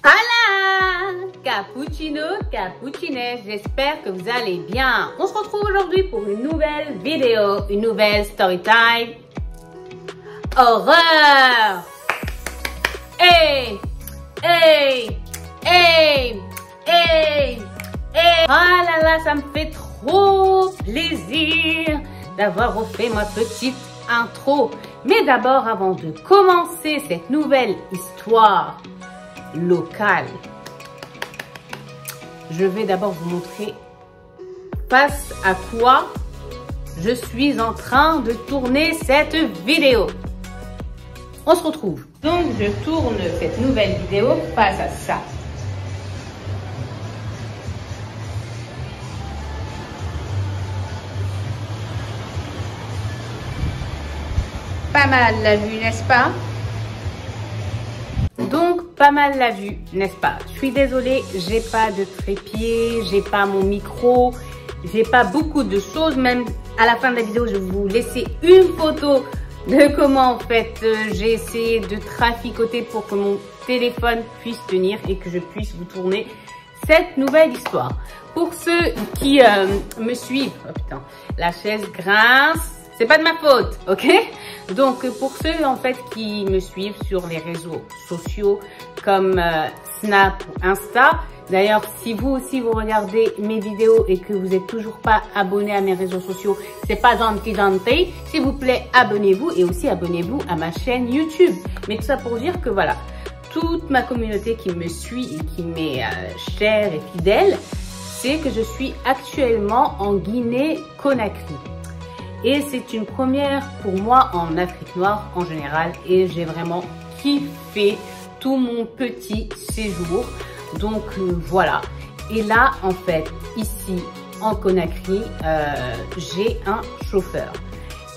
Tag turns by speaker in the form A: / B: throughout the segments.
A: Hola Cappuccino, Cappuccinette, j'espère que vous allez bien. On se retrouve aujourd'hui pour une nouvelle vidéo, une nouvelle story time. Horreur! Hey! Hey! Hey! Hey! Hey! Oh là là, ça me fait trop plaisir d'avoir refait ma petite intro. Mais d'abord, avant de commencer cette nouvelle histoire locale, je vais d'abord vous montrer face à quoi je suis en train de tourner cette vidéo. On se retrouve. Donc, je tourne cette nouvelle vidéo face à ça. Pas mal la vue, n'est-ce pas? Donc, pas mal la vue, n'est-ce pas? Je suis désolée, j'ai pas de trépied, j'ai pas mon micro, j'ai pas beaucoup de choses. Même à la fin de la vidéo, je vais vous laisser une photo de comment en fait j'ai essayé de traficoter pour que mon téléphone puisse tenir et que je puisse vous tourner cette nouvelle histoire. Pour ceux qui me suivent, oh putain, la chaise grince. C'est pas de ma faute, ok? Donc, pour ceux, en fait, qui me suivent sur les réseaux sociaux comme Snap ou Insta, d'ailleurs, si vous aussi, vous regardez mes vidéos et que vous n'êtes toujours pas abonné à mes réseaux sociaux, c'est pas gentil. S'il vous plaît, abonnez-vous et aussi abonnez-vous à ma chaîne YouTube. Mais tout ça pour dire que voilà, toute ma communauté qui me suit et qui m'est chère et fidèle, c'est que je suis actuellement en Guinée-Conakry. Et c'est une première pour moi en Afrique noire en général. Et j'ai vraiment kiffé tout mon petit séjour. Donc voilà. Et là, en fait, ici en Conakry, j'ai un chauffeur.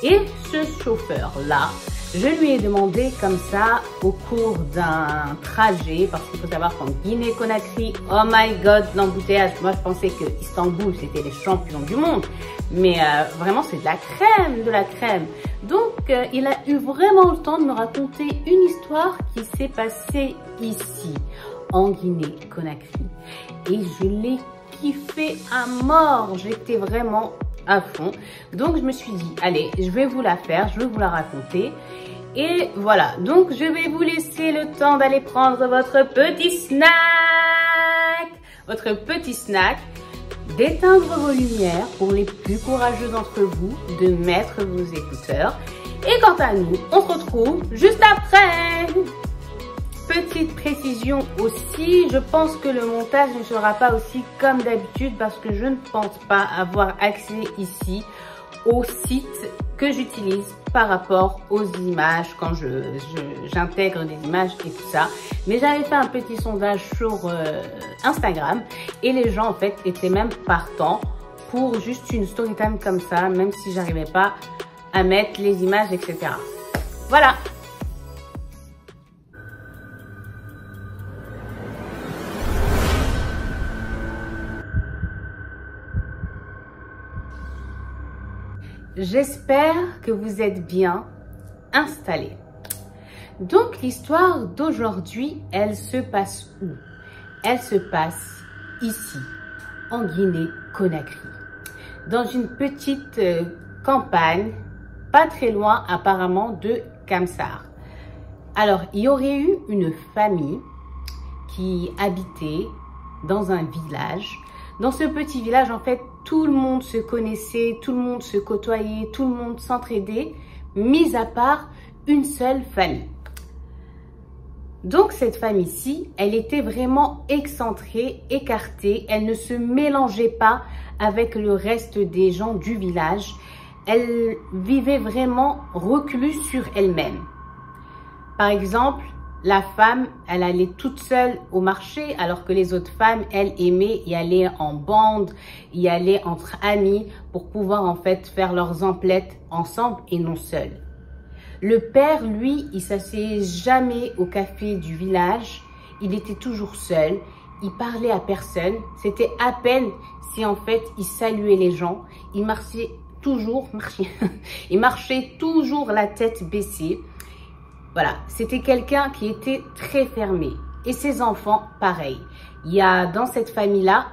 A: Et ce chauffeur-là, je lui ai demandé comme ça au cours d'un trajet, parce qu'il faut savoir qu'en Guinée-Conakry, oh my god, l'embouteillage. Moi, je pensais que Istanbul, c'était les champions du monde. Mais vraiment, c'est de la crème, de la crème. Donc, il a eu vraiment le temps de me raconter une histoire qui s'est passée ici, en Guinée-Conakry. Et je l'ai kiffé à mort. J'étais vraiment à fond. Donc, je me suis dit, allez, je vais vous la faire, je vais vous la raconter. Et voilà, donc je vais vous laisser le temps d'aller prendre votre petit snack, d'éteindre vos lumières pour les plus courageux d'entre vous, de mettre vos écouteurs. Et quant à nous, on se retrouve juste après. Petite précision aussi, je pense que le montage ne sera pas aussi comme d'habitude parce que je ne pense pas avoir accès ici au site que j'utilise par rapport aux images quand j'intègre des images et tout ça. Mais j'avais fait un petit sondage sur Instagram et les gens en fait étaient même partants pour juste une story time comme ça, même si j'arrivais pas à mettre les images, etc. Voilà. J'espère que vous êtes bien installés. Donc, l'histoire d'aujourd'hui, elle se passe où? Elle se passe ici, en Guinée-Conakry, dans une petite campagne, pas très loin apparemment de Kamsar. Alors, il y aurait eu une famille qui habitait dans un village. Dans ce petit village, en fait, tout le monde se connaissait, tout le monde se côtoyait, tout le monde s'entraidait, mis à part une seule famille. Donc, cette famille-ci, elle était vraiment excentrée, écartée. Elle ne se mélangeait pas avec le reste des gens du village. Elle vivait vraiment recluse sur elle-même. Par exemple, la femme, elle allait toute seule au marché, alors que les autres femmes, elles aimaient y aller en bande, y aller entre amis pour pouvoir en fait faire leurs emplettes ensemble et non seules. Le père, lui, il s'asseyait jamais au café du village, il était toujours seul, il parlait à personne, c'était à peine si en fait il saluait les gens, il marchait toujours la tête baissée. Voilà, c'était quelqu'un qui était très fermé. Et ses enfants, pareil. Il y a dans cette famille-là,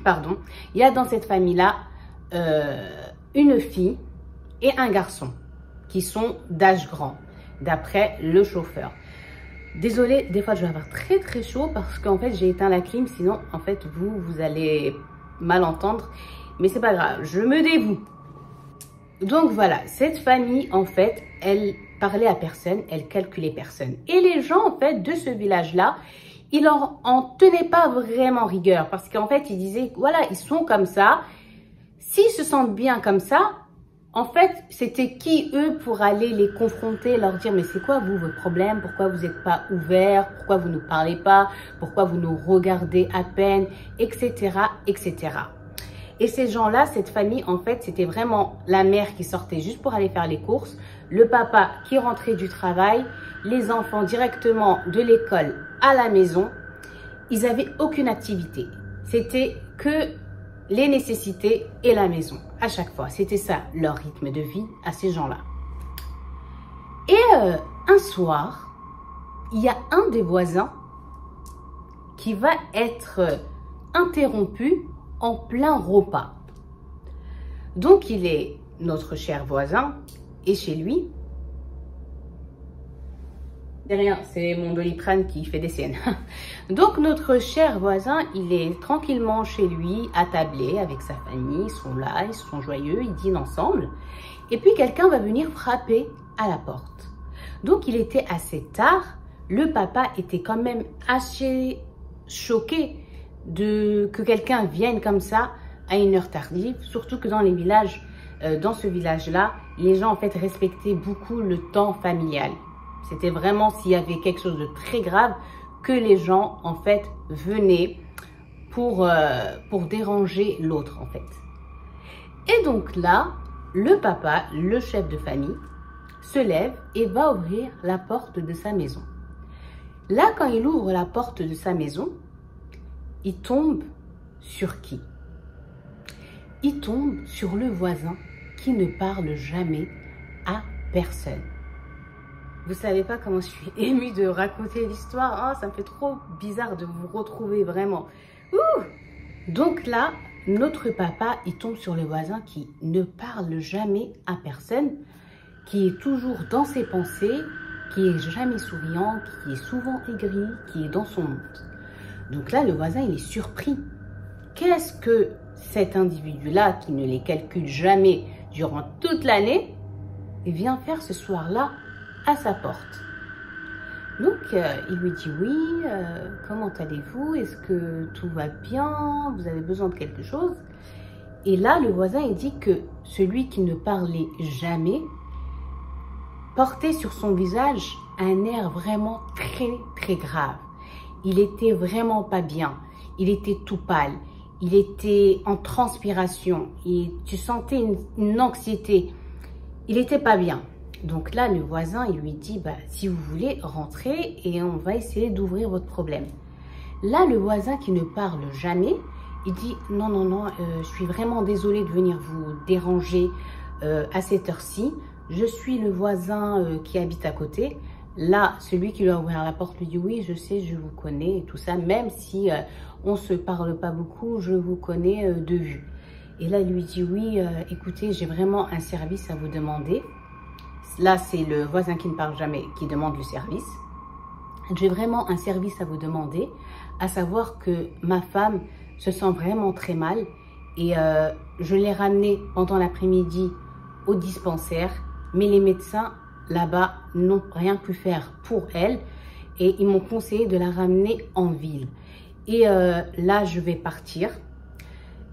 A: pardon, il y a dans cette famille-là une fille et un garçon qui sont d'âge grand, d'après le chauffeur. Désolée, des fois je vais avoir très très chaud parce qu'en fait j'ai éteint la clim, sinon en fait vous allez mal entendre, mais c'est pas grave, je me dévoue. Donc voilà, cette famille en fait, elle parlait à personne, elle calculait personne. Et les gens en fait de ce village-là, ils leur en tenaient pas vraiment rigueur parce qu'en fait ils disaient voilà, ils sont comme ça, s'ils se sentent bien comme ça, en fait, c'était qui eux pour aller les confronter, leur dire mais c'est quoi vous votre problème, pourquoi vous n'êtes pas ouvert, pourquoi vous ne parlez pas, pourquoi vous nous regardez à peine, etc., etc. Et ces gens-là, cette famille, en fait, c'était vraiment la mère qui sortait juste pour aller faire les courses, le papa qui rentrait du travail, les enfants directement de l'école à la maison. Ils n'avaient aucune activité. C'était que les nécessités et la maison. À chaque fois, c'était ça leur rythme de vie à ces gens-là. Et un soir, il y a un des voisins qui va être interrompu en plein repas. Donc, il est notre cher voisin et chez lui. C'est rien, c'est mon Doliprane qui fait des siennes. Donc, notre cher voisin, il est tranquillement chez lui, attablé avec sa famille. Ils sont là, ils sont joyeux, ils dînent ensemble. Et puis, quelqu'un va venir frapper à la porte. Donc, il était assez tard. Le papa était quand même assez choqué que quelqu'un vienne comme ça à une heure tardive. Surtout que dans les villages, dans ce village-là, les gens, en fait, respectaient beaucoup le temps familial. C'était vraiment s'il y avait quelque chose de très grave que les gens, en fait, venaient pour déranger l'autre, en fait. Et donc là, le papa, le chef de famille, se lève et va ouvrir la porte de sa maison. Là, quand il ouvre la porte de sa maison, il tombe sur qui? Il tombe sur le voisin qui ne parle jamais à personne. Vous savez pas comment je suis émue de raconter l'histoire. Oh, ça me fait trop bizarre de vous retrouver vraiment. Ouh! Donc là, notre papa, il tombe sur le voisin qui ne parle jamais à personne, qui est toujours dans ses pensées, qui est jamais souriant, qui est souvent aigri, qui est dans son monde. Donc là, le voisin, il est surpris. Qu'est-ce que cet individu-là, qui ne les calcule jamais durant toute l'année, vient faire ce soir-là à sa porte? Donc, il lui dit oui, comment allez-vous? Est-ce que tout va bien? Vous avez besoin de quelque chose? Et là, le voisin, il dit que celui qui ne parlait jamais portait sur son visage un air vraiment très, très grave. Il était vraiment pas bien. Il était tout pâle. Il était en transpiration. Et tu sentais une anxiété. Il était pas bien. Donc là, le voisin, il lui dit, bah, si vous voulez, rentrez et on va essayer d'ouvrir votre problème. Là, le voisin qui ne parle jamais, il dit, non, non, non, je suis vraiment désolée de venir vous déranger à cette heure-ci. Je suis le voisin qui habite à côté. Là, celui qui lui a ouvert la porte lui dit, oui, je sais, je vous connais et tout ça. Même si on ne se parle pas beaucoup, je vous connais de vue. Et là, il lui dit, oui, écoutez, j'ai vraiment un service à vous demander. Là, c'est le voisin qui ne parle jamais qui demande le service. J'ai vraiment un service à vous demander, à savoir que ma femme se sent vraiment très mal et je l'ai ramenée pendant l'après-midi au dispensaire, mais les médecins là-bas n'ont rien pu faire pour elle et ils m'ont conseillé de la ramener en ville. Et là, je vais partir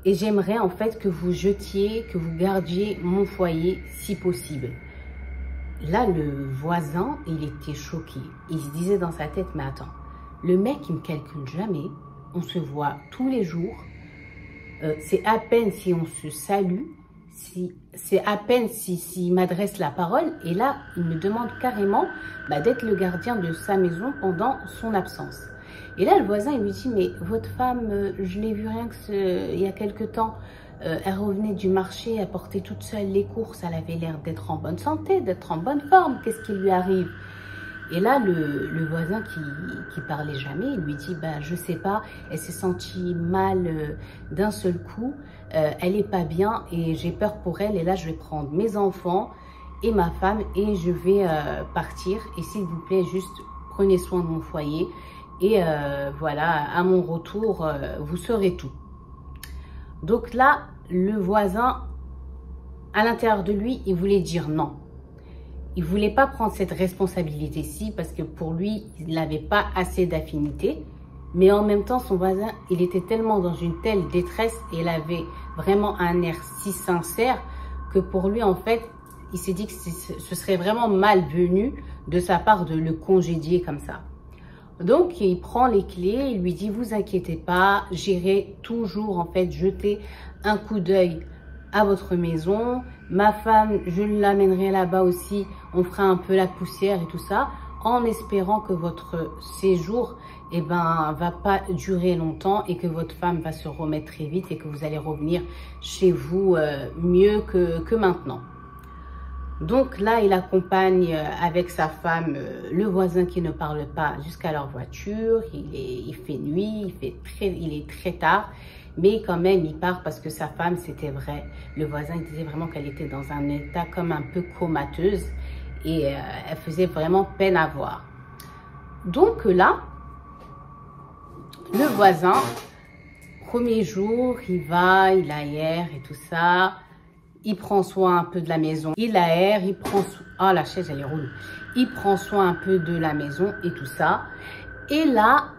A: et j'aimerais en fait que vous jetiez, que vous gardiez mon foyer si possible. Là, le voisin, il était choqué. Il se disait dans sa tête, mais attends, le mec, il ne me calcule jamais. On se voit tous les jours. C'est à peine si on se salue. C'est à peine s'il m'adresse la parole. Et là, il me demande carrément d'être le gardien de sa maison pendant son absence. Et là, le voisin, il lui dit, mais votre femme, je l'ai vue rien que il y a quelque temps. Elle revenait du marché, elle portait toute seule les courses, elle avait l'air d'être en bonne santé, d'être en bonne forme. Qu'est-ce qui lui arrive? Et là, le voisin qui parlait jamais, il lui dit, bah, je sais pas, elle s'est sentie mal d'un seul coup, elle est pas bien et j'ai peur pour elle. Et là, je vais prendre mes enfants et ma femme et je vais partir. Et s'il vous plaît, juste prenez soin de mon foyer. Et voilà, à mon retour, vous saurez tout. Donc là, le voisin, à l'intérieur de lui, il voulait dire non. Il ne voulait pas prendre cette responsabilité-ci parce que pour lui, il n'avait pas assez d'affinité. Mais en même temps, son voisin, il était tellement dans une telle détresse et il avait vraiment un air si sincère que pour lui, en fait, il s'est dit que ce serait vraiment malvenu de sa part de le congédier comme ça. Donc, il prend les clés, il lui dit, vous inquiétez pas, j'irai toujours, en fait, jeter un coup d'œil à votre maison. Ma femme, je l'amènerai là-bas aussi, on fera un peu la poussière et tout ça, en espérant que votre séjour, eh ben, va pas durer longtemps et que votre femme va se remettre très vite et que vous allez revenir chez vous mieux que maintenant. Donc là, il accompagne avec sa femme le voisin qui ne parle pas jusqu'à leur voiture. Il fait nuit, il est très tard. Mais quand même, il part parce que sa femme, c'était vrai. Le voisin, il disait vraiment qu'elle était dans un état comme un peu comateuse. Et elle faisait vraiment peine à voir. Donc là, le voisin, premier jour, il va, il aère et tout ça. Il prend soin un peu de la maison. Il aère, il prend soin... Ah, la chaise, elle est rouge. Il prend soin un peu de la maison et tout ça. Et là,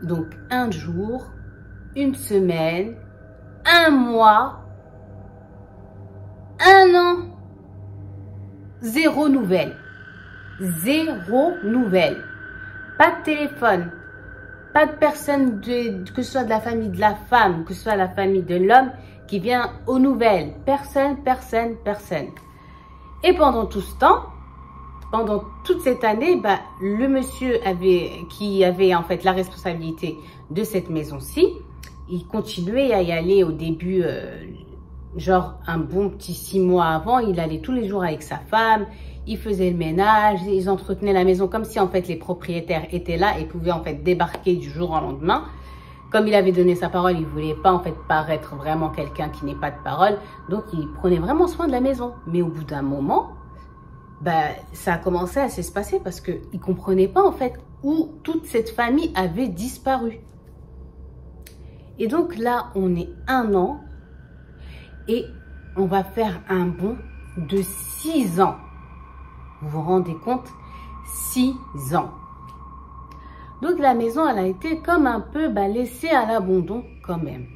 A: donc un jour, une semaine, un mois, un an, zéro nouvelle. Zéro nouvelle. Pas de téléphone. Pas de personne, que ce soit de la famille de la femme, que ce soit la famille de l'homme, qui vient aux nouvelles. Personne, personne, personne. Et pendant tout ce temps, pendant toute cette année, bah, le monsieur qui avait en fait la responsabilité de cette maison-ci, il continuait à y aller au début, genre un bon petit 6 mois avant, il allait tous les jours avec sa femme, il faisait le ménage, ils entretenaient la maison comme si en fait les propriétaires étaient là et pouvaient en fait débarquer du jour au lendemain. Comme il avait donné sa parole, il voulait pas en fait paraître vraiment quelqu'un qui n'ait pas de parole. Donc, il prenait vraiment soin de la maison. Mais au bout d'un moment, bah, ça a commencé à se passer parce qu'il ne comprenait pas en fait où toute cette famille avait disparu. Et donc là, on est 1 an et on va faire un bond de 6 ans. Vous vous rendez compte? 6 ans. Donc, la maison, elle a été comme un peu laissée à l'abandon quand même.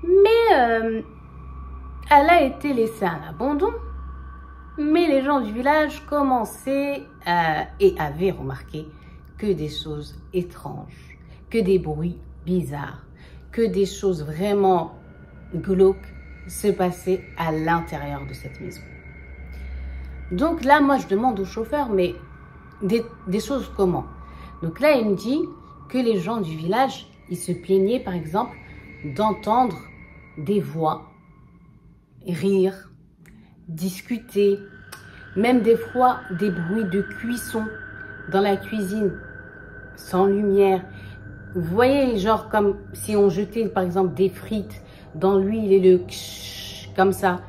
A: Mais, elle a été laissée à l'abandon. Mais les gens du village commençaient et avaient remarqué que des choses étranges, que des bruits bizarres, que des choses vraiment glauques se passaient à l'intérieur de cette maison. Donc là, moi, je demande au chauffeur, mais des choses comment? Donc là, il me dit que les gens du village, ils se plaignaient, par exemple, d'entendre des voix, rire, discuter, même des fois des bruits de cuisson dans la cuisine, sans lumière. Vous voyez, genre comme si on jetait, par exemple, des frites dans l'huile et le ksh, comme ça.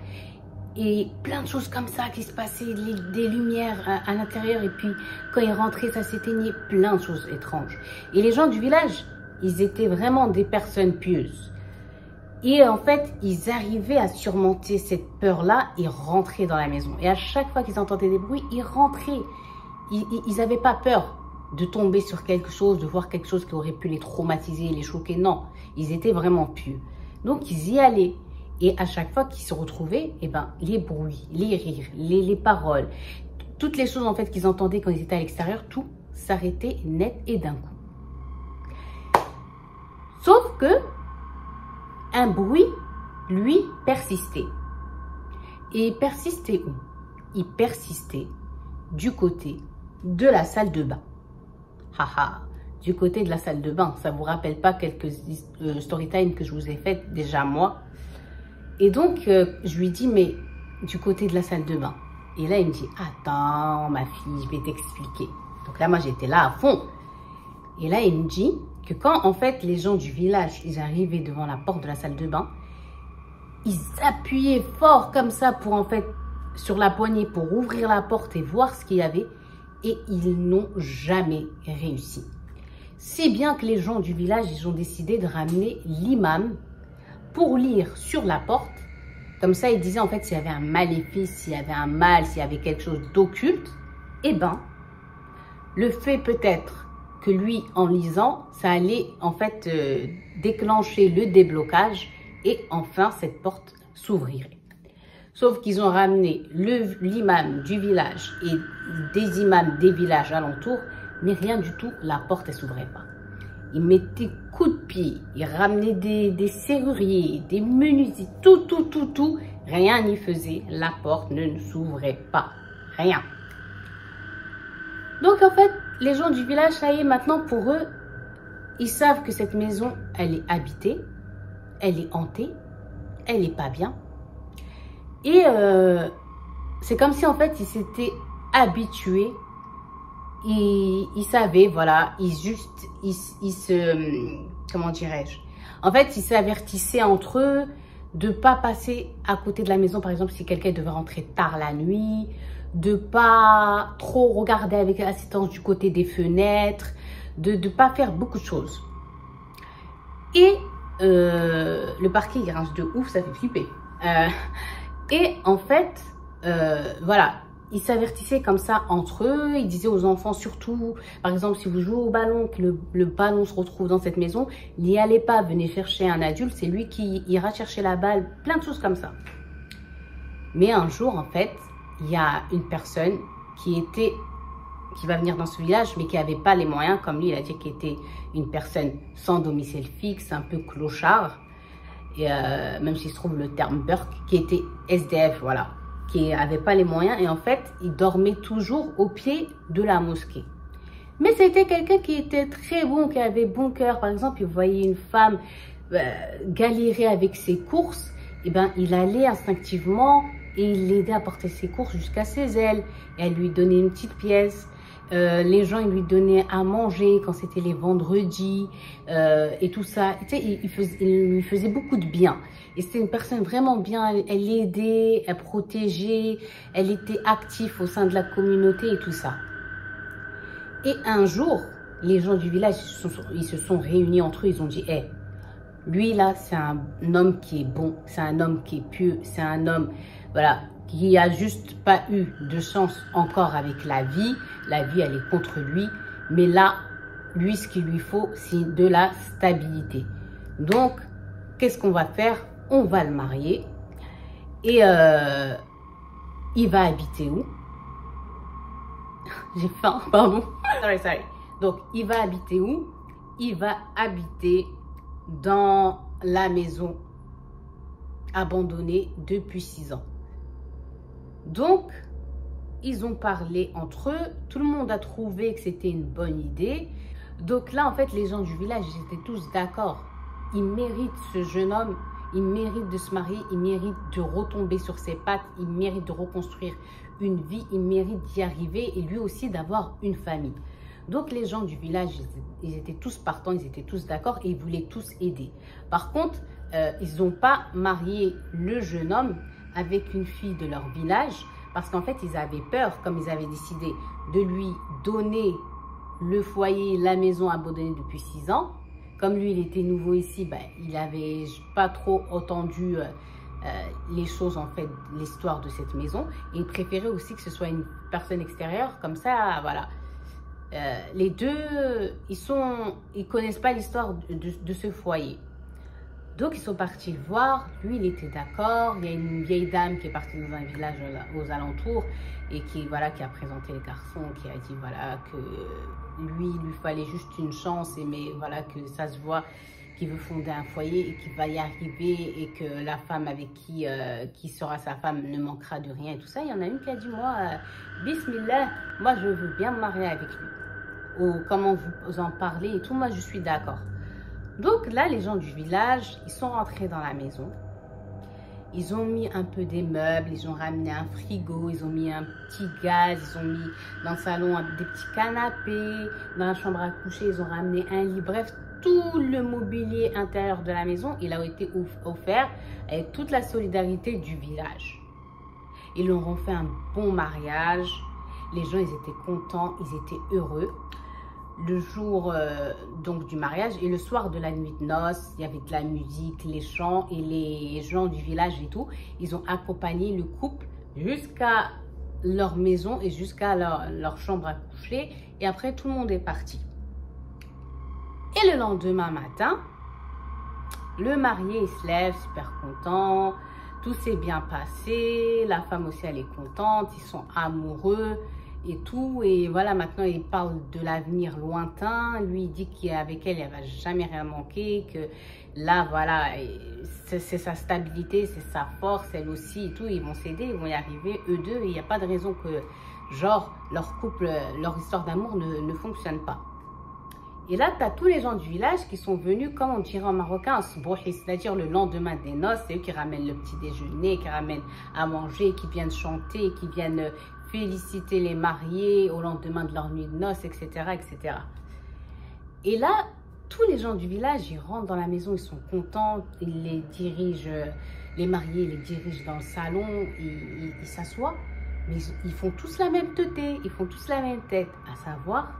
A: Et plein de choses comme ça qui se passaient, des lumières à l'intérieur. Et puis, quand ils rentraient, ça s'éteignait. Plein de choses étranges. Et les gens du village, ils étaient vraiment des personnes pieuses. Et en fait, ils arrivaient à surmonter cette peur-là et rentrer dans la maison. Et à chaque fois qu'ils entendaient des bruits, ils rentraient. Ils n'avaient pas peur de tomber sur quelque chose, de voir quelque chose qui aurait pu les traumatiser, les choquer. Non, ils étaient vraiment pieux. Donc, ils y allaient. Et à chaque fois qu'ils se retrouvaient, eh ben, les bruits, les rires, les paroles, toutes les choses en fait qu'ils entendaient quand ils étaient à l'extérieur, tout s'arrêtait net et d'un coup. Sauf que un bruit, lui, persistait. Et il persistait où? Il persistait du côté de la salle de bain. Haha, du côté de la salle de bain. Ça ne vous rappelle pas quelques story time que je vous ai faites déjà moi? Et donc, je lui dis, mais du côté de la salle de bain. Et là, il me dit, attends, ma fille, je vais t'expliquer. Donc là, moi, j'étais là à fond. Et là, il me dit que quand, en fait, les gens du village, ils arrivaient devant la porte de la salle de bain, ils appuyaient fort comme ça pour, en fait, sur la poignée pour ouvrir la porte et voir ce qu'il y avait. Et ils n'ont jamais réussi. Si bien que les gens du village, ils ont décidé de ramener l'imam pour lire sur la porte. Comme ça, ils disaient, en fait, s'il y avait un maléfice, s'il y avait un mal, s'il y avait quelque chose d'occulte, eh ben, le fait peut-être que lui, en lisant, ça allait en fait déclencher le déblocage et enfin cette porte s'ouvrirait. Sauf qu'ils ont ramené l'imam du village et des imams des villages alentours, mais rien du tout, la porte ne s'ouvrait pas. Ils mettaient coups de pied, ils ramenaient des serruriers, des menuisiers, tout, rien n'y faisait, la porte ne s'ouvrait pas, rien. Donc en fait, les gens du village, ça y est, maintenant pour eux, ils savent que cette maison, elle est habitée, elle est hantée, elle n'est pas bien. Et c'est comme si en fait, ils s'étaient habitués, ils savaient, voilà, ils se, comment dirais-je, en fait, ils s'avertissaient entre eux de ne pas passer à côté de la maison, par exemple, si quelqu'un devait rentrer tard la nuit, de pas trop regarder avec assistance du côté des fenêtres, de ne pas faire beaucoup de choses. Et le parquet, il grince de ouf, ça fait flipper. Et en fait, voilà, ils s'avertissaient comme ça entre eux. Ils disaient aux enfants surtout, par exemple, si vous jouez au ballon, que le ballon se retrouve dans cette maison, n'y allez pas, venez chercher un adulte, c'est lui qui ira chercher la balle, plein de choses comme ça. Mais un jour, en fait, il y a une personne qui va venir dans ce village, mais qui n'avait pas les moyens, comme lui, il a dit qu'il était une personne sans domicile fixe, un peu clochard, et même s'il se trouve le terme Burke, qui était SDF, voilà, qui n'avait pas les moyens, et en fait, il dormait toujours au pied de la mosquée. Mais c'était quelqu'un qui était très bon, qui avait bon cœur. Par exemple, il voyait une femme galérer avec ses courses, et ben, il allait instinctivement et il l'aidait à porter ses courses jusqu'à ses ailes. Et elle lui donnait une petite pièce. Les gens, ils lui donnaient à manger quand c'était les vendredis et tout ça. Tu sais, il lui faisait beaucoup de bien. Et c'était une personne vraiment bien. Elle l'aidait, elle protégeait, elle était active au sein de la communauté et tout ça. Et un jour, les gens du village, ils se sont réunis entre eux. Ils ont dit, hey, lui là, c'est un homme qui est bon, c'est un homme qui est pieux, c'est un homme, voilà, qui a juste pas eu de chance encore avec la vie. La vie, elle est contre lui. Mais là, lui, ce qu'il lui faut, c'est de la stabilité. Donc, qu'est-ce qu'on va faire? On va le marier. Et il va habiter où? J'ai faim, pardon. Sorry. Donc, il va habiter où? Il va habiter dans la maison abandonnée depuis 6 ans. Donc, ils ont parlé entre eux. Tout le monde a trouvé que c'était une bonne idée. Donc là, en fait, les gens du village, ils étaient tous d'accord. Il mérite ce jeune homme. Il mérite de se marier. Il mérite de retomber sur ses pattes. Il mérite de reconstruire une vie. Il mérite d'y arriver et lui aussi d'avoir une famille. Donc, les gens du village, ils étaient tous partants. Ils étaient tous d'accord et ils voulaient tous aider. Par contre, ils n'ont pas marié le jeune homme avec une fille de leur village parce qu'en fait, ils avaient peur, comme ils avaient décidé de lui donner le foyer, la maison abandonnée depuis 6 ans. Comme lui, il était nouveau ici, ben, il n'avait pas trop entendu les choses, en fait, l'histoire de cette maison. Et il préférait aussi que ce soit une personne extérieure, comme ça, voilà. Les deux, ils connaissent pas l'histoire de ce foyer. Donc, ils sont partis le voir. Lui, il était d'accord. Il y a une vieille dame qui est partie dans un village aux alentours et qui a présenté les garçons, qui a dit voilà, que lui, il lui fallait juste une chance, mais voilà, que ça se voit qu'il veut fonder un foyer et qu'il va y arriver et que la femme avec qui sera sa femme ne manquera de rien et tout ça. Il y en a une qui a dit moi, Bismillah, moi, je veux bien me marier avec lui. Ou comment vous en parlez et tout, moi, je suis d'accord. Donc là, les gens du village, ils sont rentrés dans la maison. Ils ont mis un peu des meubles, ils ont ramené un frigo, ils ont mis un petit gaz, ils ont mis dans le salon des petits canapés, dans la chambre à coucher, ils ont ramené un lit. Bref, tout le mobilier intérieur de la maison, il a été offert avec toute la solidarité du village. Ils leur ont fait un bon mariage. Les gens, ils étaient contents, ils étaient heureux. Le jour donc du mariage et le soir de la nuit de noces, il y avait de la musique, les chants et les gens du village et tout. Ils ont accompagné le couple jusqu'à leur maison et jusqu'à leur chambre à coucher. Et après, tout le monde est parti. Et le lendemain matin, le marié il se lève super content. Tout s'est bien passé. La femme aussi, elle est contente. Ils sont amoureux. Et tout, et voilà, maintenant il parle de l'avenir lointain. Lui il dit qu'avec elle, elle va jamais rien manquer, que là voilà, c'est sa stabilité, c'est sa force, elle aussi et tout, ils vont s'aider, ils vont y arriver eux deux, et il n'y a pas de raison que genre leur couple, leur histoire d'amour ne fonctionne pas. Et là, tu as tous les gens du village qui sont venus, comme on dirait en marocain, c'est-à-dire le lendemain des noces. C'est eux qui ramènent le petit déjeuner, qui ramènent à manger, qui viennent chanter, qui viennent féliciter les mariés au lendemain de leur nuit de noces, etc., etc. Et là, tous les gens du village, ils rentrent dans la maison, ils sont contents, ils les dirigent, les mariés les dirigent dans le salon, ils s'assoient, mais ils font tous la même teuté, ils font tous la même tête, à savoir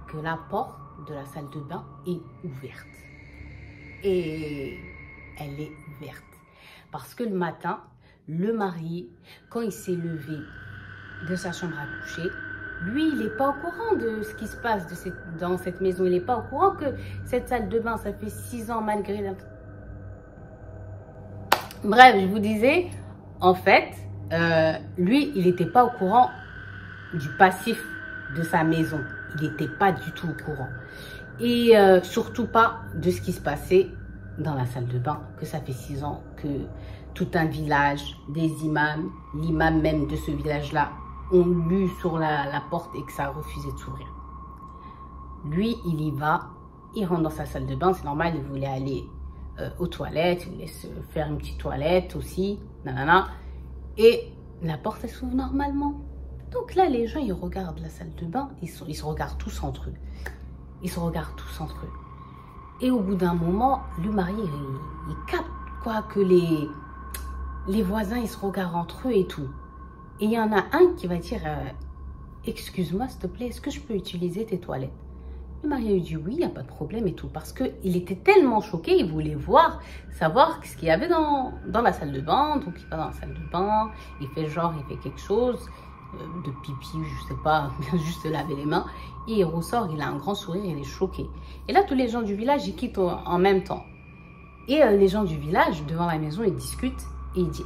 A: que la porte de la salle de bain est ouverte. Et elle est ouverte. Parce que le matin, le marié, quand il s'est levé de sa chambre à coucher, lui, il n'est pas au courant de ce qui se passe dans cette maison. Il n'est pas au courant que cette salle de bain, ça fait 6 ans malgré la... Bref, je vous disais, en fait, lui, il n'était pas au courant du passif de sa maison. Il n'était pas du tout au courant. Et surtout pas de ce qui se passait dans la salle de bain, que ça fait 6 ans que tout un village, des imams, l'imam même de ce village-là, ont lu sur la porte et que ça a refusé de s'ouvrir. Lui, il y va, il rentre dans sa salle de bain, c'est normal, il voulait aller aux toilettes, il voulait se faire une petite toilette aussi, nanana, et la porte, elle s'ouvre normalement. Donc là, les gens, ils regardent la salle de bain, ils se regardent tous entre eux. Ils se regardent tous entre eux. Et au bout d'un moment, le marié, il capte quoi, que les voisins, ils se regardent entre eux et tout. Et il y en a un qui va dire, excuse-moi, s'il te plaît, est-ce que je peux utiliser tes toilettes? Le marié lui dit, oui, il n'y a pas de problème et tout. Parce qu'il était tellement choqué, il voulait savoir ce qu'il y avait dans la salle de bain. Donc, il va dans la salle de bain, il fait genre, il fait quelque chose de pipi, je sais pas, juste se laver les mains. Et il ressort, il a un grand sourire, il est choqué. Et là, tous les gens du village, ils quittent en même temps. Et les gens du village, devant la maison, ils discutent. Et il dit,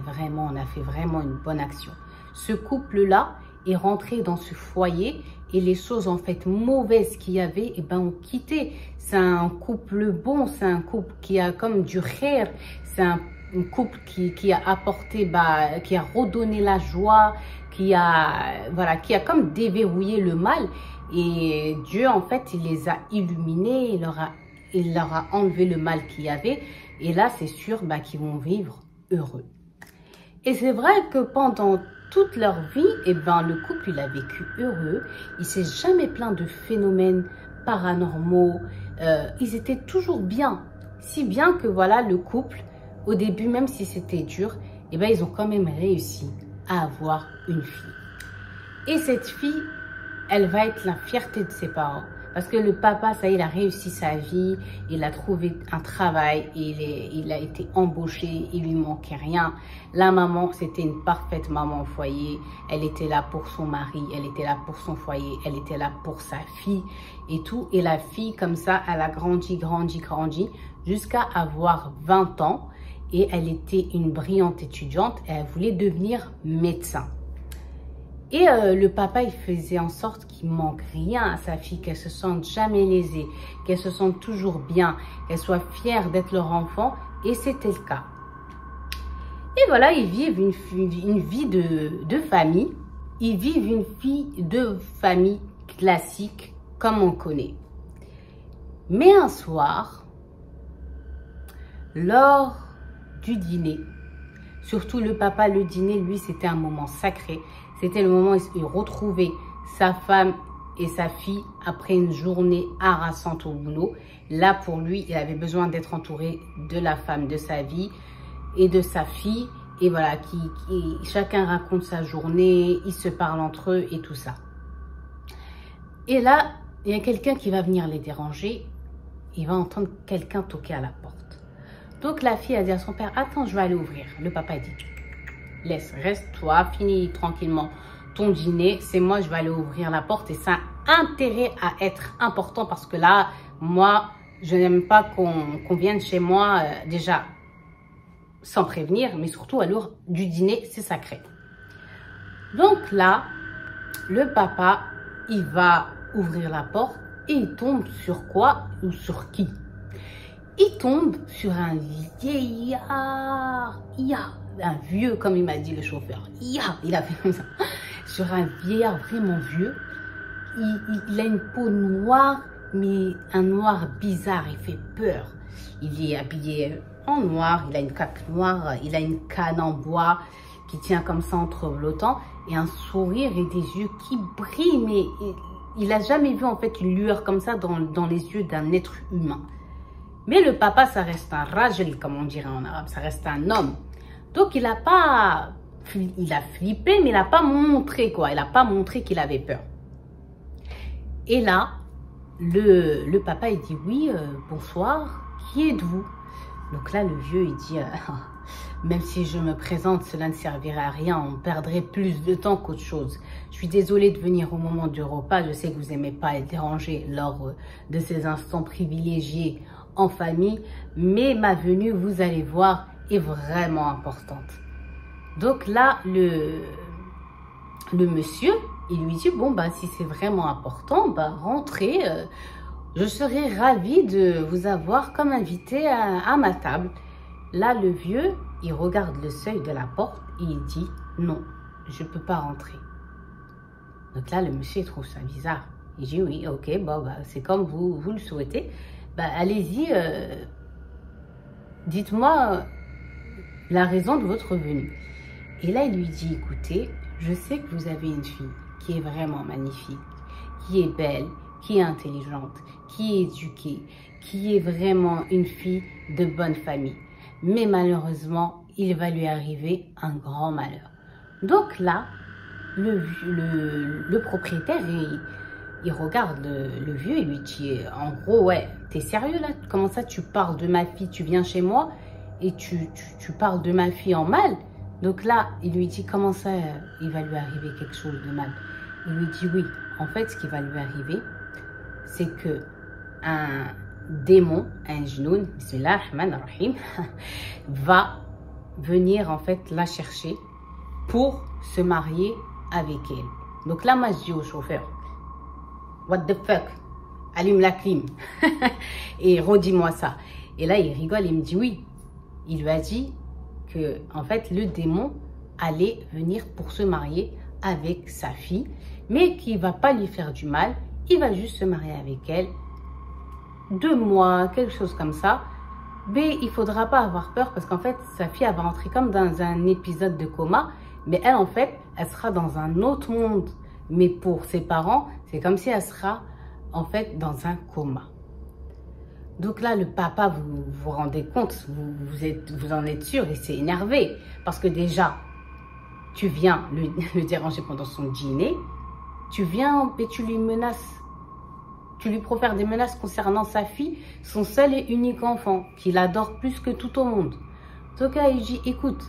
A: vraiment, on a fait vraiment une bonne action. Ce couple-là est rentré dans ce foyer et les choses, en fait, mauvaises qu'il y avait, ont quitté. C'est un couple bon, c'est un couple qui a comme du khair, c'est un couple qui a apporté, qui a redonné la joie, qui a comme déverrouillé le mal. Et Dieu, en fait, il les a illuminés, il leur a enlevé le mal qu'il y avait. Et là, c'est sûr qu'ils vont vivre heureux. Et c'est vrai que pendant toute leur vie, le couple, il a vécu heureux. Il s'est jamais plaint de phénomènes paranormaux. Ils étaient toujours bien. Si bien que voilà, le couple, au début, même si c'était dur, ils ont quand même réussi à avoir une fille. Et cette fille, elle va être la fierté de ses parents. Parce que le papa, ça y est, il a réussi sa vie, il a trouvé un travail, il a été embauché, il lui manquait rien. La maman, c'était une parfaite maman au foyer. Elle était là pour son mari, elle était là pour son foyer, elle était là pour sa fille et tout. Et la fille, comme ça, elle a grandi jusqu'à avoir 20 ans. Et elle était une brillante étudiante et elle voulait devenir médecin. Et le papa, il faisait en sorte qu'il manque rien à sa fille, qu'elle se sente jamais lésée, qu'elle se sente toujours bien, qu'elle soit fière d'être leur enfant. Et c'était le cas. Et voilà, ils vivent une vie de famille. Ils vivent une vie de famille classique, comme on connaît. Mais un soir, lors du dîner. Surtout le papa, le dîner, lui, c'était un moment sacré. C'était le moment où il retrouvait sa femme et sa fille après une journée harassante au boulot. Là, pour lui, il avait besoin d'être entouré de la femme de sa vie et de sa fille. Et voilà, chacun raconte sa journée, ils se parlent entre eux et tout ça. Et là, il y a quelqu'un qui va venir les déranger. Il va entendre quelqu'un toquer à la porte. Donc la fille a dit à son père, attends, je vais aller ouvrir. Le papa dit, laisse, reste-toi, finis tranquillement ton dîner. C'est moi, je vais aller ouvrir la porte. Et ça a intérêt à être important parce que là, moi, je n'aime pas qu'on vienne chez moi déjà sans prévenir, mais surtout à l'heure du dîner, c'est sacré. Donc là, le papa, il va ouvrir la porte et il tombe sur quoi ou sur qui? Il tombe sur un vieillard, un vieux, comme il m'a dit le chauffeur. Il a fait comme ça. Sur un vieillard vraiment vieux. Il a une peau noire, mais un noir bizarre, il fait peur. Il est habillé en noir, il a une cape noire, il a une canne en bois qui tient comme ça entre flottants et un sourire et des yeux qui brillent, mais il n'a jamais vu en fait une lueur comme ça dans les yeux d'un être humain. Mais le papa, ça reste un rajel, comme on dirait en arabe, ça reste un homme. Donc il a flippé, mais il n'a pas montré quoi, il n'a pas montré qu'il avait peur. Et là, le papa, il dit, oui, bonsoir, qui êtes-vous? Donc là, le vieux, il dit, même si je me présente, cela ne servirait à rien, on perdrait plus de temps qu'autre chose. Je suis désolée de venir au moment du repas, je sais que vous n'aimez pas être dérangé lors de ces instants privilégiés en famille, mais ma venue, vous allez voir, est vraiment importante. Donc là, le monsieur, il lui dit, bon, bah, si c'est vraiment important, bah, rentrez. Je serais ravie de vous avoir comme invité à ma table. Là, le vieux, il regarde le seuil de la porte et il dit, non, je ne peux pas rentrer. Donc là, le monsieur, il trouve ça bizarre. Il dit, oui, ok, bon, bah, c'est comme vous le souhaitez. Bah, allez-y, dites-moi la raison de votre venue. Et là, il lui dit, écoutez, je sais que vous avez une fille qui est vraiment magnifique, qui est belle, qui est intelligente, qui est éduquée, qui est vraiment une fille de bonne famille. Mais malheureusement, il va lui arriver un grand malheur. Donc là, le propriétaire, il regarde le vieux et lui dit, en gros, ouais, t'es sérieux là? Comment ça, tu parles de ma fille, tu viens chez moi et tu parles de ma fille en mal? Donc là, il lui dit, comment ça, il va lui arriver quelque chose de mal? Il lui dit, oui, en fait, ce qui va lui arriver, c'est que un démon, un jnoun, bismillah ar-Rahman ar-Rahim, va venir en fait la chercher pour se marier avec elle. Donc là, moi, je dis au chauffeur, what the fuck, allume la clim et redis-moi ça. Et là, il rigole, il me dit oui. Il lui a dit que en fait, le démon allait venir pour se marier avec sa fille, mais qu'il ne va pas lui faire du mal, il va juste se marier avec elle 2 mois, quelque chose comme ça. Mais il ne faudra pas avoir peur parce qu'en fait, sa fille, elle va rentrer comme dans un épisode de coma. Mais elle, en fait, elle sera dans un autre monde. Mais pour ses parents, c'est comme si elle sera, en fait, dans un coma. Donc là, le papa, vous vous rendez compte, vous en êtes sûr, et c'est énervé. Parce que déjà, tu viens le déranger pendant son dîner. Tu viens et tu lui menaces. Tu lui profères des menaces concernant sa fille, son seul et unique enfant, qu'il adore plus que tout au monde. Donc là, il dit, écoute,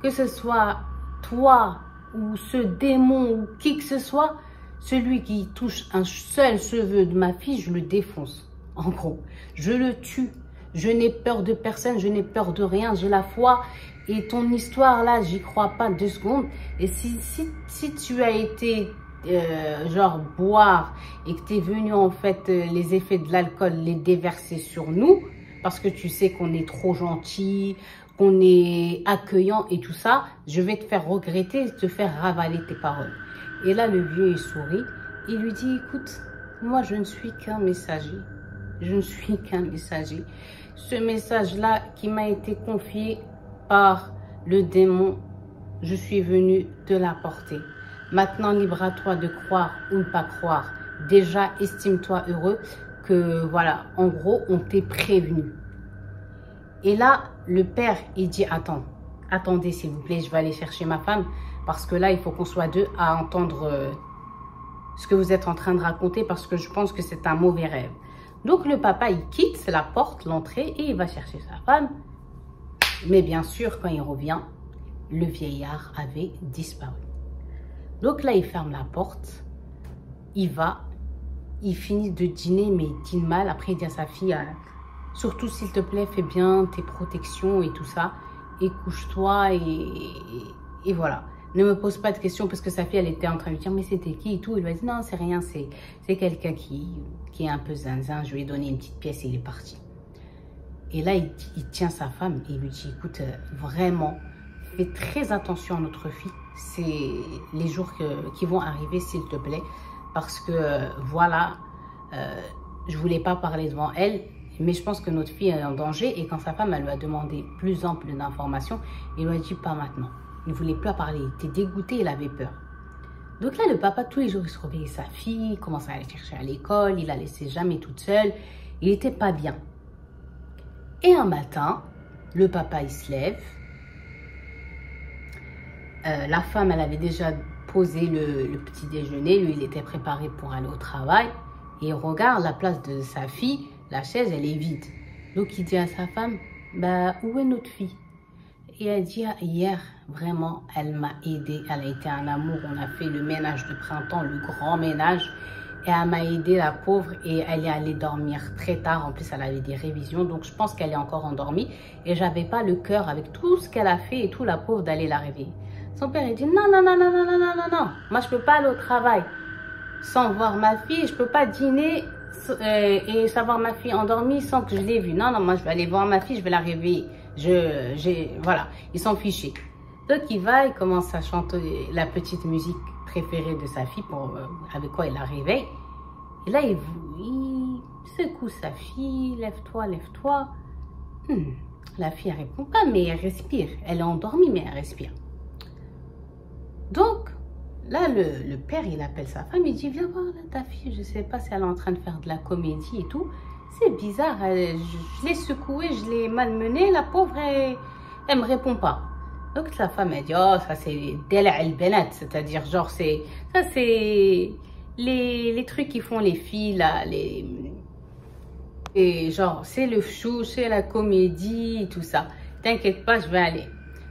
A: que ce soit toi ou ce démon ou qui que ce soit, celui qui touche un seul cheveu de ma fille, je le défonce. En gros, je le tue. Je n'ai peur de personne, je n'ai peur de rien, j'ai la foi. Et ton histoire là, j'y crois pas 2 secondes. Et si tu as été genre boire et que tu es venu en fait les effets de l'alcool les déverser sur nous parce que tu sais qu'on est trop gentil, qu'on est accueillant et tout ça, je vais te faire regretter et te faire ravaler tes paroles. Et là le vieux il sourit, il lui dit écoute, moi je ne suis qu'un messager, je ne suis qu'un messager. Ce message là qui m'a été confié par le démon, je suis venu te l'apporter. Maintenant, libre à toi de croire ou ne pas croire. Déjà, estime-toi heureux que, voilà, en gros, on t'est prévenu. Et là, le père, il dit, attendez s'il vous plaît, je vais aller chercher ma femme. Parce que là, il faut qu'on soit deux à entendre ce que vous êtes en train de raconter parce que je pense que c'est un mauvais rêve. Donc, le papa, il quitte la porte, l'entrée et il va chercher sa femme. Mais bien sûr, quand il revient, le vieillard avait disparu. Donc là, il ferme la porte, il finit de dîner, mais il dîne mal. Après, il dit à sa fille, surtout s'il te plaît, fais bien tes protections et tout ça, et couche-toi et voilà. Ne me pose pas de questions parce que sa fille, elle était en train de lui dire, mais c'était qui et tout. Il lui a dit, non, c'est rien, c'est quelqu'un qui est un peu zinzin. Je lui ai donné une petite pièce et il est parti. Et là, il tient sa femme et il lui dit, écoute, vraiment, fais très attention à notre fille. C'est les jours qui vont arriver, s'il te plaît. Parce que, voilà, je ne voulais pas parler devant elle, mais je pense que notre fille est en danger. Et quand sa femme, elle lui a demandé plus ample d'informations, il lui a dit, pas maintenant. Il ne voulait plus parler, il était dégoûté, il avait peur. Donc là, le papa, tous les jours, il se réveillait sa fille, il commençait à aller chercher à l'école, il la laissait jamais toute seule. Il n'était pas bien. Et un matin, le papa, il se lève. La femme, elle avait déjà posé le petit déjeuner. Lui, il était préparé pour aller au travail. Et il regarde la place de sa fille. La chaise, elle est vide. Donc, il dit à sa femme, bah, où est notre fille? Et elle dit, hier, vraiment, elle m'a aidée. Elle a été un amour. On a fait le ménage de printemps, le grand ménage. Et elle m'a aidée, la pauvre, et elle est allée dormir très tard. En plus, elle avait des révisions, donc je pense qu'elle est encore endormie. Et j'avais pas le cœur, avec tout ce qu'elle a fait et tout, la pauvre, d'aller la réveiller. Son père, il dit, non, non, non, non, non, non, non, non, non. Moi, je peux pas aller au travail sans voir ma fille. Je peux pas dîner et savoir ma fille endormie sans que je l'ai vue. Non, non, moi, je vais aller voir ma fille, je vais la réveiller. Voilà, il s'en fichait. Donc, il commence à chanter la petite musique préférée de sa fille, avec quoi il la réveille. Et là, il secoue sa fille, lève-toi, lève-toi. La fille, elle répond pas, mais elle respire. Elle est endormie, mais elle respire. Donc, là, le père, il appelle sa femme, il dit, viens voir là, ta fille, je sais pas si elle est en train de faire de la comédie et tout. C'est bizarre, je l'ai secouée, je l'ai malmenée, la pauvre, elle me répond pas. Donc sa femme a dit, oh, ça c'est dela al-benat, c'est-à-dire genre ça c'est les trucs qui font les filles là, et genre c'est le chou, c'est la comédie, tout ça. T'inquiète pas, je vais aller.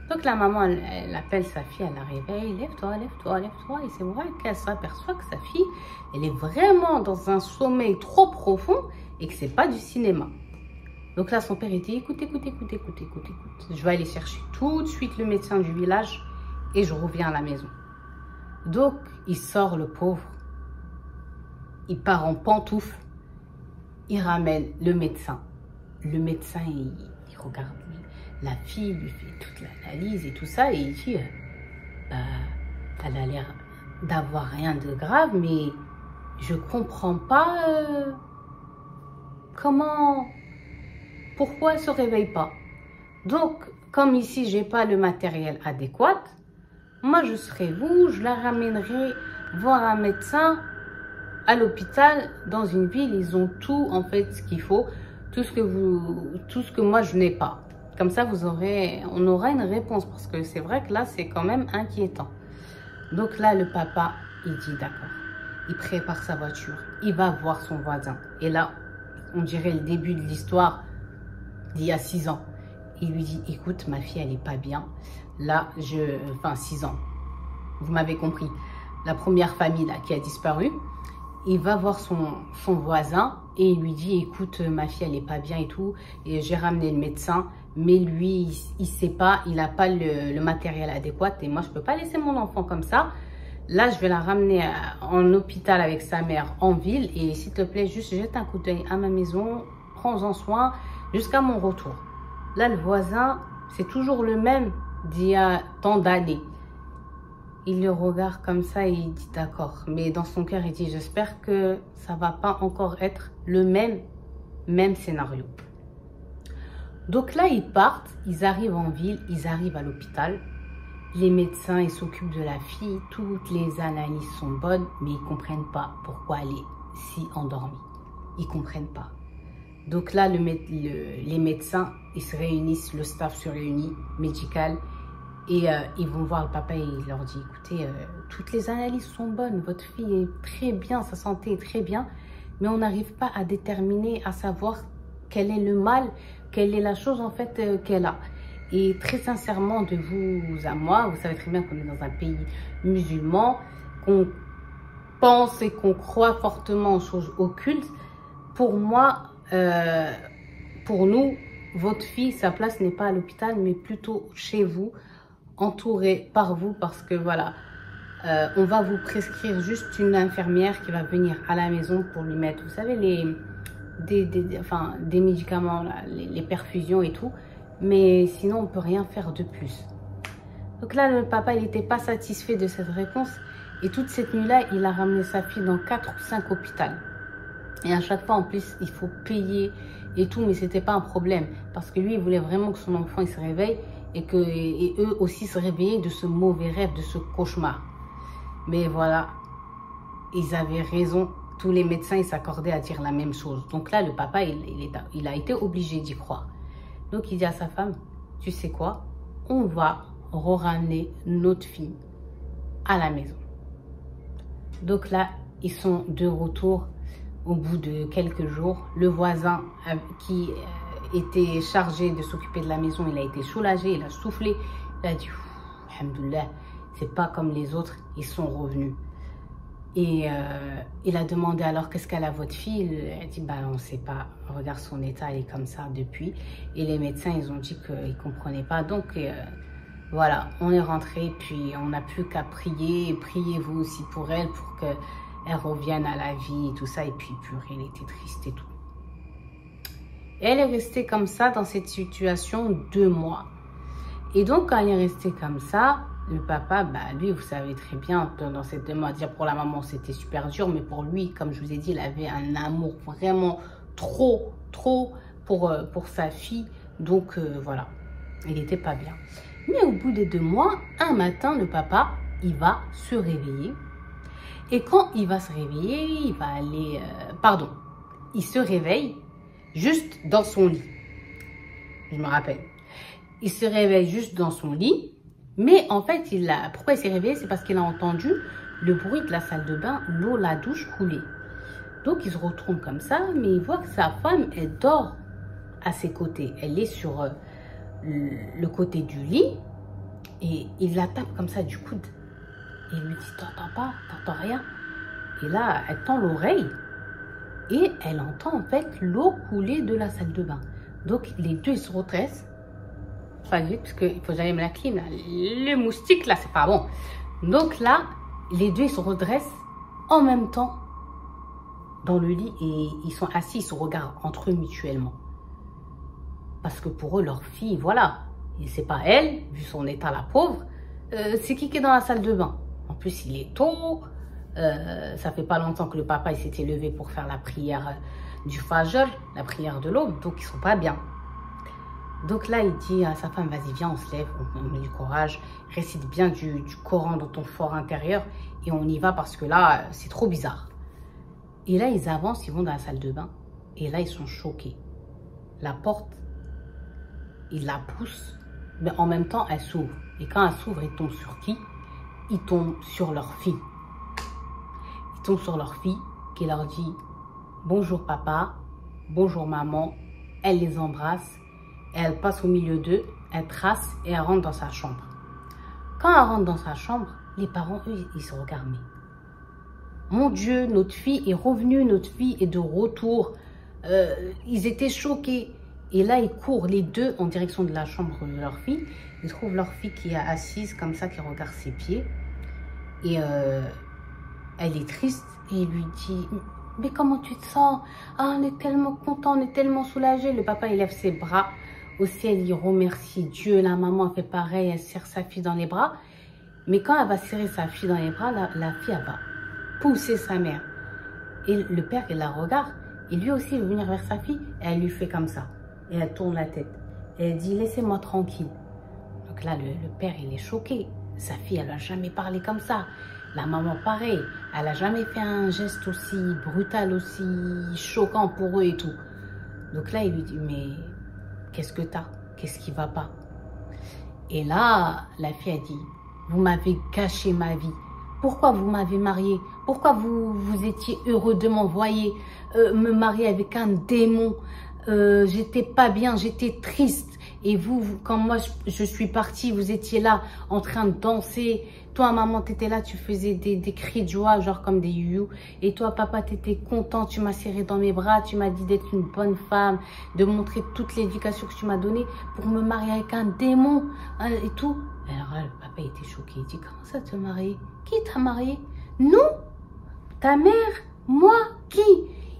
A: Donc la maman, elle appelle sa fille, elle la réveille, lève-toi, lève-toi, lève-toi. Et c'est vrai qu'elle s'aperçoit que sa fille, elle est vraiment dans un sommeil trop profond et que c'est pas du cinéma. Donc là, son père, il dit, écoute. Je vais aller chercher tout de suite le médecin du village et je reviens à la maison. Donc, il sort le pauvre. Il part en pantoufle. Il ramène le médecin. Le médecin, il regarde la fille, lui fait toute l'analyse et tout ça. Et il dit, elle a l'air d'avoir rien de grave, mais je comprends pas pourquoi elle ne se réveille pas. Donc, comme ici, j'ai pas le matériel adéquat, moi, je serai vous, je la ramènerai voir un médecin à l'hôpital dans une ville. Ils ont tout, en fait, ce qu'il faut, tout ce que moi, je n'ai pas. Comme ça, on aura une réponse parce que c'est vrai que là, c'est quand même inquiétant. Donc là, le papa, il dit d'accord. Il prépare sa voiture, il va voir son voisin. Et là, on dirait le début de l'histoire d'il y a 6 ans. Il lui dit, écoute, ma fille, elle n'est pas bien. Là, 6 ans. Vous m'avez compris. La première famille là, qui a disparu. Il va voir son voisin et il lui dit, écoute, ma fille, elle n'est pas bien et tout. Et j'ai ramené le médecin. Mais lui, il ne sait pas, il n'a pas le matériel adéquat. Et moi, je ne peux pas laisser mon enfant comme ça. Là, je vais la ramener en hôpital avec sa mère en ville. Et s'il te plaît, juste jette un coup d'œil à ma maison. Prends-en soin jusqu'à mon retour. Là, le voisin, c'est toujours le même d'il y a tant d'années. Il le regarde comme ça et il dit d'accord. Mais dans son cœur, il dit j'espère que ça ne va pas encore être le même scénario. Donc là, ils partent, ils arrivent en ville, ils arrivent à l'hôpital. Les médecins, ils s'occupent de la fille. Toutes les analyses sont bonnes, mais ils ne comprennent pas pourquoi elle est si endormie. Ils ne comprennent pas. Donc là, les médecins, ils se réunissent, le staff se réunit, médical, et ils vont voir le papa et il leur dit, écoutez, toutes les analyses sont bonnes, votre fille est très bien, sa santé est très bien, mais on n'arrive pas à déterminer, à savoir quel est le mal, quelle est la chose en fait qu'elle a. Et très sincèrement, de vous à moi, vous savez très bien qu'on est dans un pays musulman, qu'on pense et qu'on croit fortement aux choses occultes. Pour moi, pour nous, votre fille, sa place n'est pas à l'hôpital, mais plutôt chez vous, entourée par vous, parce que voilà, on va vous prescrire juste une infirmière qui va venir à la maison pour lui mettre, vous savez, des médicaments, là, les perfusions et tout, mais sinon on ne peut rien faire de plus. Donc là, le papa, il n'était pas satisfait de cette réponse, et toute cette nuit-là, il a ramené sa fille dans 4 ou 5 hôpitaux. Et à chaque fois, en plus, il faut payer et tout, mais c'était pas un problème. Parce que lui, il voulait vraiment que son enfant il se réveille et eux aussi se réveillaient de ce mauvais rêve, de ce cauchemar. Mais voilà, ils avaient raison. Tous les médecins, ils s'accordaient à dire la même chose. Donc là, le papa, il a été obligé d'y croire. Donc il dit à sa femme, tu sais quoi, on va ramener notre fille à la maison. Donc là, ils sont de retour. Au bout de quelques jours, le voisin qui était chargé de s'occuper de la maison, il a été soulagé, il a soufflé, il a dit « Alhamdoulilah, c'est pas comme les autres, ils sont revenus ». Et il a demandé alors qu'est-ce qu'elle a votre fille. Elle a dit bah on sait pas, regarde son état, elle est comme ça depuis. Et les médecins ils ont dit qu'ils comprenaient pas. Donc voilà, on est rentré puis on n'a plus qu'à prier. Priez vous aussi pour elle pour qu'elle revienne à la vie et tout ça. Et puis purée, elle était triste et tout. Et elle est restée comme ça dans cette situation 2 mois. Et donc quand elle est restée comme ça, le papa, bah, lui, vous savez très bien, dans cette demande, dire pour la maman, c'était super dur, mais pour lui, comme je vous ai dit, il avait un amour vraiment trop pour sa fille. Donc, voilà, il n'était pas bien. Mais au bout des 2 mois, un matin, le papa, il va se réveiller. Et quand il va se réveiller, il va aller... il se réveille juste dans son lit. Je me rappelle. Il se réveille juste dans son lit. Mais en fait, pourquoi il s'est réveillé? C'est parce qu'il a entendu le bruit de la salle de bain, l'eau, la douche couler. Donc, il se retourne comme ça, mais il voit que sa femme, elle dort à ses côtés. Elle est sur le côté du lit et il la tape comme ça du coude. Et il lui dit, t'entends pas? T'entends rien? Et là, elle tend l'oreille et elle entend en fait l'eau couler de la salle de bain. Donc, les deux, ils se redressent. Pas vite, parce qu'il faut que j'aille me la clim. Là. Le moustique, là, c'est pas bon. Donc là, les deux, ils se redressent en même temps dans le lit et ils sont assis, ils se regardent entre eux mutuellement. Parce que pour eux, leur fille, voilà. Et c'est pas elle, vu son état, la pauvre. C'est qui est dans la salle de bain. En plus, il est tôt. Ça fait pas longtemps que le papa, il s'était levé pour faire la prière du Fajr, la prière de l'aube. Donc, ils sont pas bien. Donc là, il dit à sa femme, vas-y, viens, on se lève, on met du courage, récite bien du Coran dans ton fort intérieur et on y va parce que là, c'est trop bizarre. Et là, ils avancent, ils vont dans la salle de bain et là, ils sont choqués. La porte, ils la poussent, mais en même temps, elle s'ouvre. Et quand elle s'ouvre, ils tombent sur qui? Ils tombent sur leur fille. Ils tombent sur leur fille qui leur dit, bonjour papa, bonjour maman, elle les embrasse. Elle passe au milieu d'eux, elle trace et elle rentre dans sa chambre. Quand elle rentre dans sa chambre, les parents, eux, ils se regardent. Mon Dieu, notre fille est revenue, notre fille est de retour. Ils étaient choqués. Et là, ils courent les deux en direction de la chambre de leur fille. Ils trouvent leur fille qui est assise comme ça, qui regarde ses pieds. Et elle est triste et il lui dit... Mais comment tu te sens? Ah, on est tellement content, on est tellement soulagé. Le papa, il lève ses bras au ciel, il remercie Dieu. La maman, elle fait pareil, elle serre sa fille dans les bras. Mais quand elle va serrer sa fille dans les bras, la fille, elle va pousser sa mère. Et le père, il la regarde. Et lui aussi, il veut venir vers sa fille. Et elle lui fait comme ça. Et elle tourne la tête. Et elle dit, laissez-moi tranquille. Donc là, le père, il est choqué. Sa fille, elle n'a jamais parlé comme ça. La maman, pareil. Elle n'a jamais fait un geste aussi brutal, aussi choquant pour eux et tout. Donc là, il lui dit, mais qu'est-ce que t'as? Qu'est-ce qui va pas? Et là, la fille a dit, vous m'avez gâché ma vie. Pourquoi vous m'avez mariée? Pourquoi vous étiez heureux de m'envoyer me marier avec un démon? J'étais pas bien, j'étais triste. Et vous, quand moi je suis partie, vous étiez là en train de danser. Toi, maman, tu étais là, tu faisais des cris de joie, genre comme des you. Et toi, papa, tu étais content, tu m'as serré dans mes bras, tu m'as dit d'être une bonne femme, de montrer toute l'éducation que tu m'as donnée pour me marier avec un démon et tout. Alors là, le papa était choqué. Il dit, comment ça te marier? Qui t'a marié? Nous? Ta mère? Moi? Qui?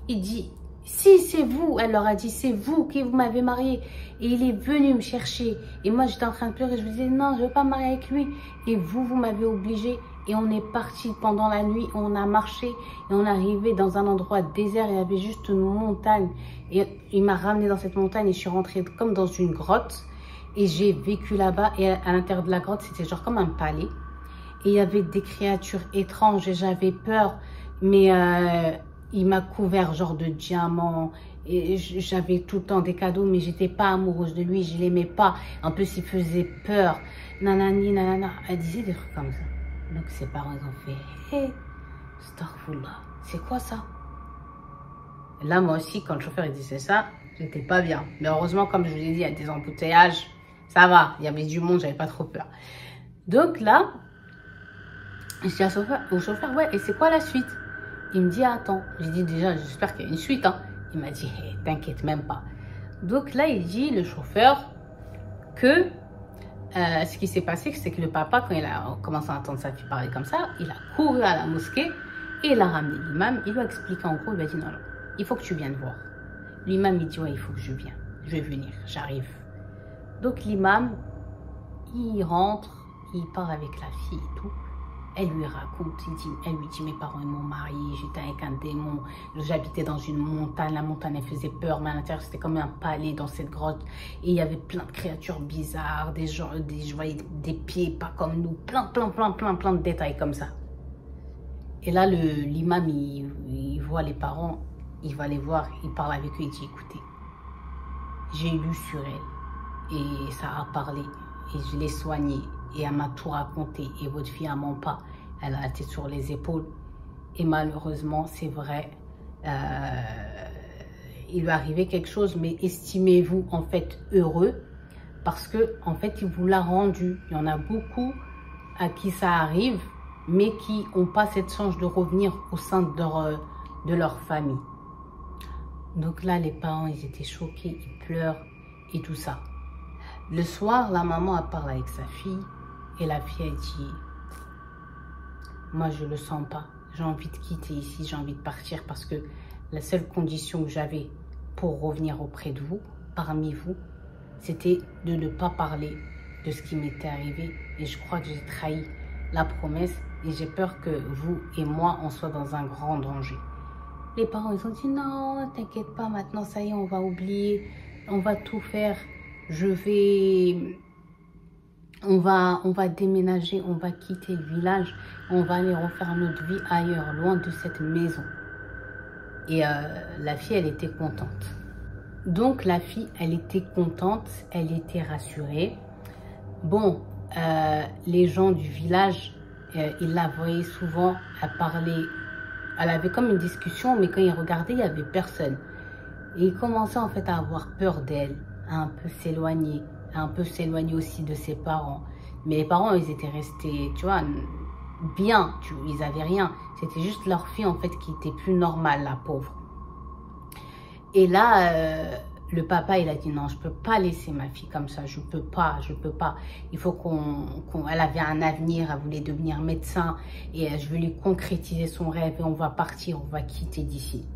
A: Il dit, si c'est vous. Elle leur a dit, c'est vous qui vous m'avez marié. Et il est venu me chercher. Et moi, j'étais en train de pleurer. Je me disais, non, je ne veux pas me marier avec lui. Et vous m'avez obligé. Et on est parti pendant la nuit. On a marché. Et on est arrivé dans un endroit désert. Il y avait juste une montagne. Et il m'a ramené dans cette montagne. Et je suis rentrée comme dans une grotte. Et j'ai vécu là-bas. Et à l'intérieur de la grotte, c'était genre comme un palais. Et il y avait des créatures étranges. Et j'avais peur. Mais il m'a couvert genre de diamants. Et j'avais tout le temps des cadeaux, mais j'étais pas amoureuse de lui, je l'aimais pas. En plus, il faisait peur. Nanani, nanana. Elle disait des trucs comme ça. Donc ses parents, ils ont fait, hé, astaghfirullah, c'est quoi ça? Là, moi aussi, quand le chauffeur il disait ça, j'étais pas bien. Mais heureusement, comme je vous l'ai dit, il y a des embouteillages, ça va. Il y avait du monde, j'avais pas trop peur. Donc là, je dis au chauffeur, ouais, et c'est quoi la suite? Il me dit, attends. J'ai dit déjà, j'espère qu'il y a une suite, hein. Il m'a dit, hey, t'inquiète même pas. Donc là, il dit, le chauffeur, que ce qui s'est passé, c'est que le papa, quand il a commencé à entendre sa fille parler comme ça, il a couru à la mosquée et il a ramené l'imam. Il lui a expliqué en gros, il lui a dit, non, non, il faut que tu viennes voir. L'imam, il dit, ouais, il faut que je vienne. Je vais venir, j'arrive. Donc l'imam, il rentre, il part avec la fille et tout. Elle lui raconte, elle lui dit, mes parents ils m'ont marié, j'étais avec un démon, j'habitais dans une montagne, la montagne elle faisait peur, mais à l'intérieur c'était comme un palais dans cette grotte, et il y avait plein de créatures bizarres, des gens, je voyais des pieds pas comme nous, plein de détails comme ça. Et là l'imam il voit les parents, il va les voir, il parle avec eux, il dit, écoutez, j'ai lu sur elle, et ça a parlé, et je l'ai soignée. Et elle m'a tout raconté. Et votre fille, elle ment pas. Elle a la tête sur les épaules. Et malheureusement, c'est vrai, il lui est arrivé quelque chose. Mais estimez-vous en fait heureux. Parce que en fait, il vous l'a rendu. Il y en a beaucoup à qui ça arrive. Mais qui n'ont pas cette chance de revenir au sein de leur famille. Donc là, les parents, ils étaient choqués. Ils pleurent et tout ça. Le soir, la maman a parlé avec sa fille. Et la fille a dit, moi je le sens pas, j'ai envie de quitter ici, j'ai envie de partir parce que la seule condition que j'avais pour revenir auprès de vous, parmi vous, c'était de ne pas parler de ce qui m'était arrivé. Et je crois que j'ai trahi la promesse et j'ai peur que vous et moi, on soit dans un grand danger. Les parents, ils ont dit, non, t'inquiète pas, maintenant ça y est, on va oublier, on va tout faire, on va déménager, on va quitter le village, on va aller refaire notre vie ailleurs, loin de cette maison. Et la fille, elle était contente. Donc la fille, elle était contente, elle était rassurée. Bon, les gens du village, ils la voyaient souvent, elle parlait, elle avait comme une discussion, mais quand ils regardaient, il n'y avait personne. Et ils commençaient en fait à avoir peur d'elle, à un peu s'éloigner aussi de ses parents. Mais les parents, ils étaient restés, tu vois, bien, ils avaient rien. C'était juste leur fille, en fait, qui était plus normale, la pauvre. Et là, le papa, il a dit, non, je peux pas laisser ma fille comme ça, je peux pas. Il faut elle avait un avenir, elle voulait devenir médecin, et je veux lui concrétiser son rêve, et on va partir, on va quitter d'ici.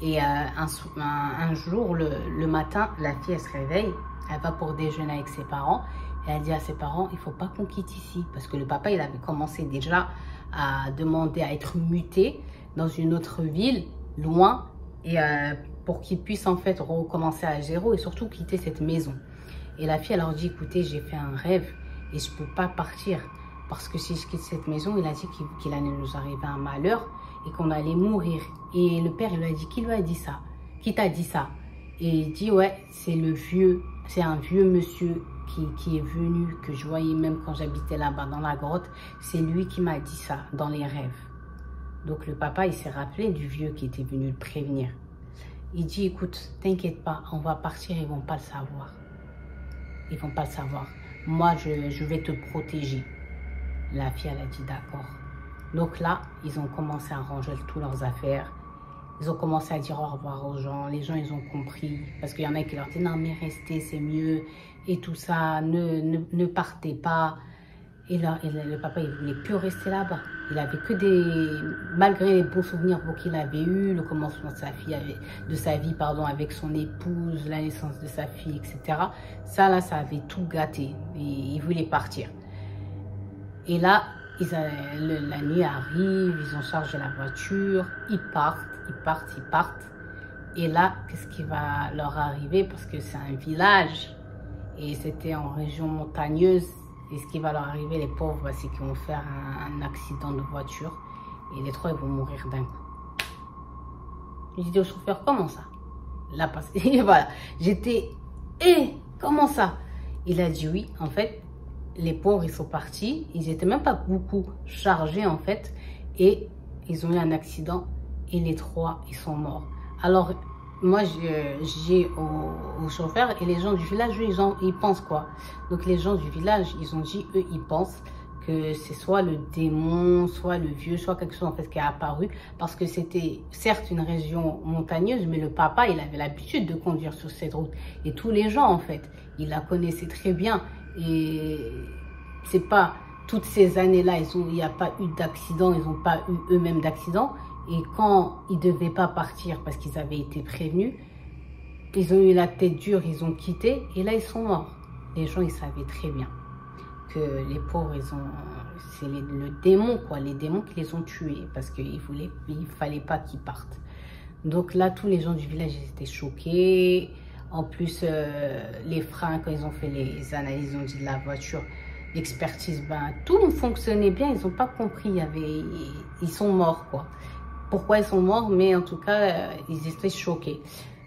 A: Et un jour, le matin, la fille, elle se réveille, elle va pour déjeuner avec ses parents. Et elle dit à ses parents, il ne faut pas qu'on quitte ici. Parce que le papa, il avait commencé déjà à demander à être muté dans une autre ville, loin. Et pour qu'ils puissent en fait recommencer à zéro et surtout quitter cette maison. Et la fille, elle leur dit, écoutez, j'ai fait un rêve et je ne peux pas partir parce que si je quitte cette maison, il a dit qu'il allait nous arriver un malheur et qu'on allait mourir. Et le père, il lui a dit, qui lui a dit ça? Qui t'a dit ça? Et il dit, ouais, c'est un vieux monsieur qui est venu, que je voyais même quand j'habitais là-bas dans la grotte. C'est lui qui m'a dit ça dans les rêves. Donc le papa, il s'est rappelé du vieux qui était venu le prévenir. Il dit, écoute, t'inquiète pas, on va partir, ils vont pas le savoir. Ils vont pas le savoir. Moi, je vais te protéger. La fille, elle a dit d'accord. Donc là, ils ont commencé à ranger toutes leurs affaires. Ils ont commencé à dire au revoir aux gens. Les gens, ils ont compris. Parce qu'il y en a qui leur disaient, non, mais restez, c'est mieux. Et tout ça, ne partez pas. Et là, le papa, il ne voulait plus rester là-bas. Il avait que malgré les beaux souvenirs qu'il avait eus, le commencement de sa vie, avec son épouse, la naissance de sa fille, etc. Ça, là, ça avait tout gâté. Et il voulait partir. Et là, la nuit arrive, ils ont chargé la voiture, ils partent. Et là, qu'est-ce qui va leur arriver? Parce que c'est un village et c'était en région montagneuse. Et ce qui va leur arriver, les pauvres, c'est qu'ils vont faire un accident de voiture et les trois, ils vont mourir d'un coup. J'ai dit au chauffeur, comment ça? Là, parce que voilà, j'étais, comment ça? Il a dit oui, en fait. Les pauvres, ils sont partis. Ils n'étaient même pas beaucoup chargés, en fait. Et ils ont eu un accident. Et les trois, ils sont morts. Alors, moi, j'ai au chauffeur. Et les gens du village, eux, ils pensent quoi? Donc, les gens du village, ils ont dit, eux, ils pensent que c'est soit le démon, soit le vieux, soit quelque chose, en fait, qui est apparu. Parce que c'était, certes, une région montagneuse. Mais le papa, il avait l'habitude de conduire sur cette route. Et tous les gens, en fait, ils la connaissaient très bien. Et c'est pas toutes ces années-là, il n'y a pas eu d'accident, ils n'ont pas eu eux-mêmes d'accident. Et quand ils ne devaient pas partir parce qu'ils avaient été prévenus, ils ont eu la tête dure, ils ont quitté et là ils sont morts. Les gens, ils savaient très bien que les pauvres, c'est le démon, quoi, les démons qui les ont tués parce qu'il fallait pas qu'ils partent. Donc là, tous les gens du village, ils étaient choqués. En plus, les freins, quand ils ont fait les analyses, ils ont dit de la voiture, l'expertise, tout fonctionnait bien. Ils n'ont pas compris. Ils sont morts, quoi. Pourquoi ils sont morts? Mais en tout cas, ils étaient choqués.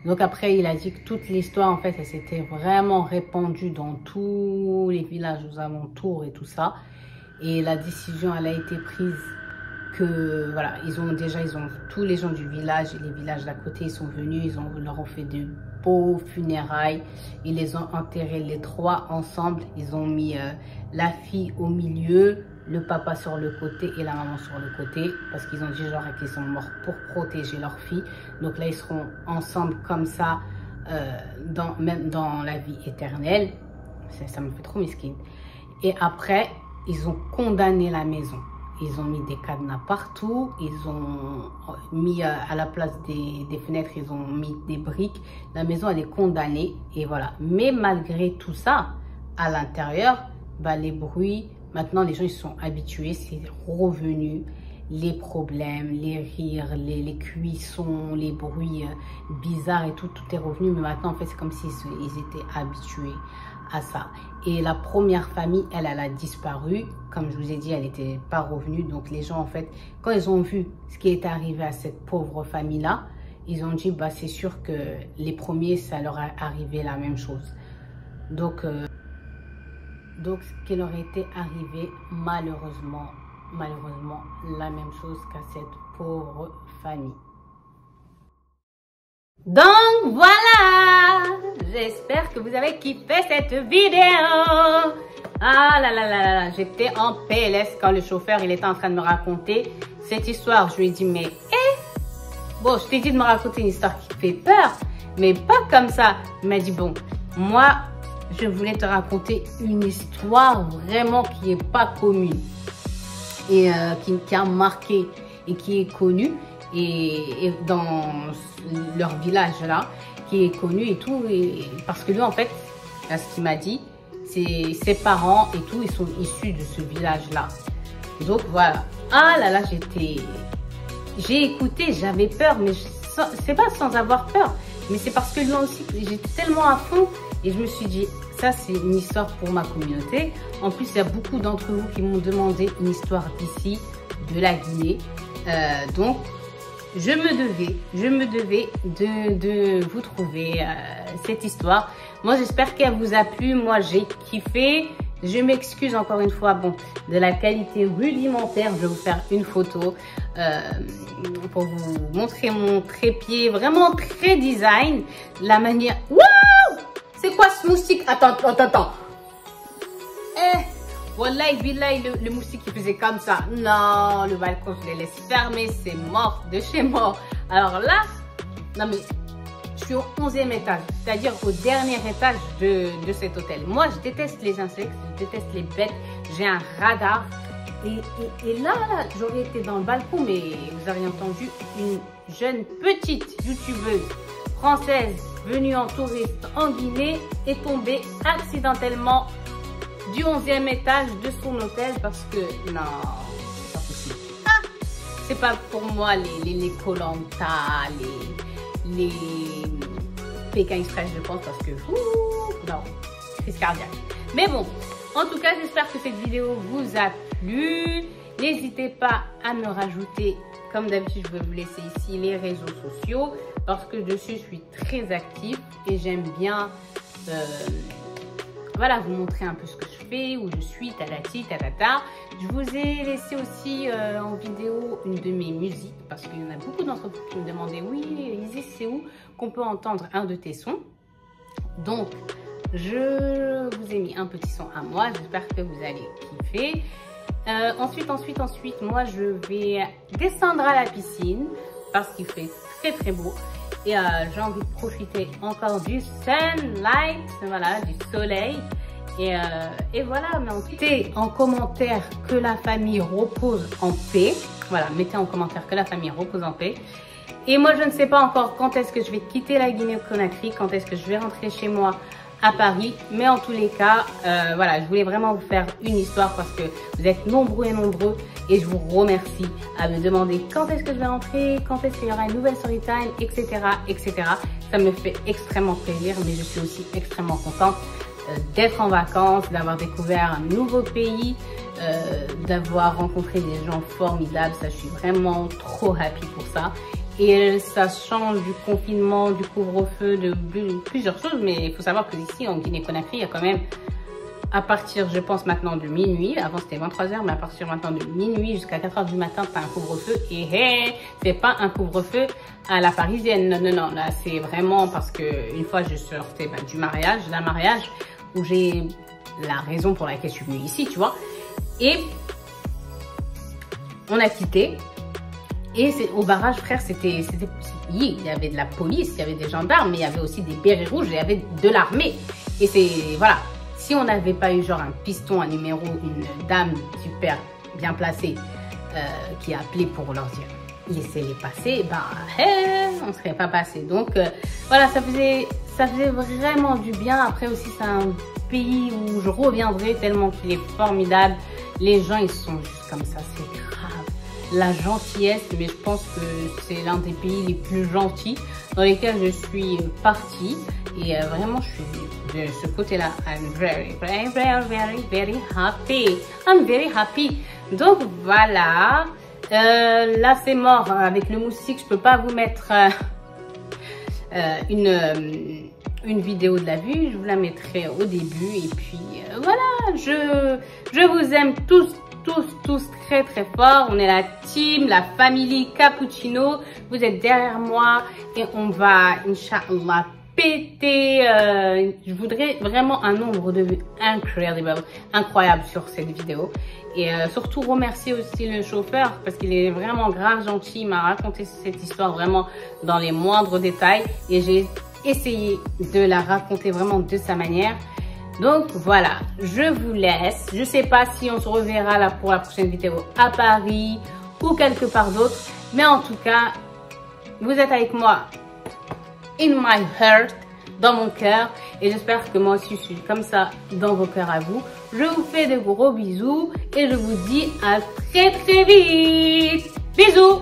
A: Donc après, il a dit que toute l'histoire, en fait, elle s'était vraiment répandue dans tous les villages aux alentours et tout ça. Et la décision, elle a été prise que, voilà, tous les gens du village et les villages d'à côté, ils sont venus, leur ont fait de beaux funérailles. Ils les ont enterrés les trois ensemble. Ils ont mis la fille au milieu, le papa sur le côté et la maman sur le côté. Parce qu'ils ont dit genre qu'ils sont morts pour protéger leur fille. Donc là, ils seront ensemble comme ça, même dans la vie éternelle. Ça me fait trop mesquine. Et après, ils ont condamné la maison. Ils ont mis des cadenas partout, ils ont mis à la place des fenêtres, ils ont mis des briques. La maison, elle est condamnée et voilà. Mais malgré tout ça, à l'intérieur, les bruits, maintenant les gens ils se sont habitués, c'est revenu. Les problèmes, les rires, les cuissons, les bruits bizarres et tout est revenu. Mais maintenant, en fait, c'est comme s'ils étaient habitués à ça. Et la première famille, elle a disparu. Comme je vous ai dit, elle n'était pas revenue. Donc les gens, en fait, quand ils ont vu ce qui est arrivé à cette pauvre famille-là, ils ont dit, c'est sûr que les premiers, ça leur est arrivé la même chose. Donc ce qui leur était arrivé, malheureusement, la même chose qu'à cette pauvre famille. Donc voilà, j'espère que vous avez kiffé cette vidéo. Ah là là là là, j'étais en PLS quand le chauffeur il était en train de me raconter cette histoire. Je lui ai dit mais bon, je t'ai dit de me raconter une histoire qui fait peur, mais pas comme ça. Il m'a dit bon, moi je voulais te raconter une histoire vraiment qui est pas commune et qui a marqué et qui est connue. Et dans leur village là, qui est connu et tout, et parce que lui en fait, là, ce qu'il m'a dit, c'est ses parents et tout, ils sont issus de ce village là. Donc voilà. Ah là là, j'ai écouté, j'avais peur, mais c'est pas sans avoir peur, mais c'est parce que moi aussi, j'étais tellement à fond et je me suis dit, ça c'est une histoire pour ma communauté. En plus, il y a beaucoup d'entre vous qui m'ont demandé une histoire d'ici, de la Guinée. Donc, je me devais de vous trouver cette histoire. Moi, j'espère qu'elle vous a plu. Moi, j'ai kiffé. Je m'excuse encore une fois, bon, de la qualité rudimentaire. Je vais vous faire une photo pour vous montrer mon trépied, vraiment très design. La manière... Waouh! C'est quoi ce moustique? Attends. Wallahi, billahi, le moustique il faisait comme ça. Non, le balcon, je le laisse fermer, c'est mort, de chez mort. Alors là, non mais, je suis au 11e étage, c'est-à-dire au dernier étage de cet hôtel. Moi, je déteste les insectes, je déteste les bêtes, j'ai un radar. Et là, j'aurais été dans le balcon, mais vous avez entendu, une jeune petite youtubeuse française venue en touriste en Guinée est tombée accidentellement du 11e étage de son hôtel parce que non, c'est pas possible. Ah, c'est pas pour moi les Koh-Lanta, les Pékin Express, je pense, parce que non, crise cardiaque. Mais bon, en tout cas, j'espère que cette vidéo vous a plu. N'hésitez pas à me rajouter, comme d'habitude, je vais vous laisser ici les réseaux sociaux parce que dessus, je suis très active et j'aime bien voilà, vous montrer un peu ce que je fais, où je suis, tatati, tatata. Je vous ai laissé aussi en vidéo une de mes musiques parce qu'il y en a beaucoup d'entre vous qui me demandaient, oui, Isis, c'est où qu'on peut entendre un de tes sons? Donc, je vous ai mis un petit son à moi. J'espère que vous allez kiffer. Ensuite, moi, je vais descendre à la piscine parce qu'il fait très beau. Et j'ai envie de profiter encore du sunlight, voilà, du soleil. Et voilà, mais mettez en commentaire que la famille repose en paix. Voilà, mettez en commentaire que la famille repose en paix. Et moi, je ne sais pas encore quand est-ce que je vais quitter la Guinée-Conakry, quand est-ce que je vais rentrer chez moi à Paris. Mais en tous les cas, voilà, je voulais vraiment vous faire une histoire parce que vous êtes nombreux et nombreux. Et je vous remercie à me demander quand est-ce que je vais rentrer, quand est-ce qu'il y aura une nouvelle story time, etc., etc. Ça me fait extrêmement plaisir, mais je suis aussi extrêmement contente d'être en vacances, d'avoir découvert un nouveau pays, d'avoir rencontré des gens formidables. Ça, je suis vraiment trop happy pour ça. Et ça change du confinement, du couvre-feu, de plusieurs choses. Mais il faut savoir que ici, en Guinée-Conakry, il y a quand même, à partir, je pense maintenant de minuit, avant c'était 23h, mais à partir maintenant de minuit jusqu'à 4h du matin, t'as un couvre-feu. Et hey, c'est pas un couvre-feu à la parisienne. Non, là c'est vraiment parce que une fois je sortais du mariage, d'un mariage où j'ai la raison pour laquelle je suis venue ici, tu vois. Et on a quitté. Et au barrage, frère, il y avait de la police, il y avait des gendarmes, mais il y avait aussi des bérets rouges, il y avait de l'armée. Et c'est, voilà, si on n'avait pas eu genre un piston, un numéro, une dame super bien placée qui a appelé pour leur dire laissez-les passer, on ne serait pas passé. Donc voilà, ça faisait vraiment du bien. Après aussi, c'est un pays où je reviendrai tellement qu'il est formidable. Les gens, ils sont juste comme ça, c'est grave. La gentillesse, mais je pense que c'est l'un des pays les plus gentils dans lesquels je suis partie. Et vraiment, je suis de ce côté-là. I'm very happy. I'm very happy. Donc voilà. Là, c'est mort. Avec le moustique, je peux pas vous mettre une vidéo de la vue. Je vous la mettrai au début. Et puis voilà, je vous aime tous très fort. On est la team, la famille Cappuccino. Vous êtes derrière moi et on va, Inch'Allah, péter. Je voudrais vraiment un nombre de vues incroyable sur cette vidéo. Et surtout remercier aussi le chauffeur parce qu'il est vraiment grave gentil. Il m'a raconté cette histoire vraiment dans les moindres détails et j'ai essayé de la raconter vraiment de sa manière. Donc voilà, je vous laisse. Je sais pas si on se reverra là pour la prochaine vidéo à Paris ou quelque part d'autre. Mais en tout cas, vous êtes avec moi in my heart, dans mon cœur. Et j'espère que moi aussi je suis comme ça dans vos cœurs à vous. Je vous fais de gros bisous et je vous dis à très vite. Bisous!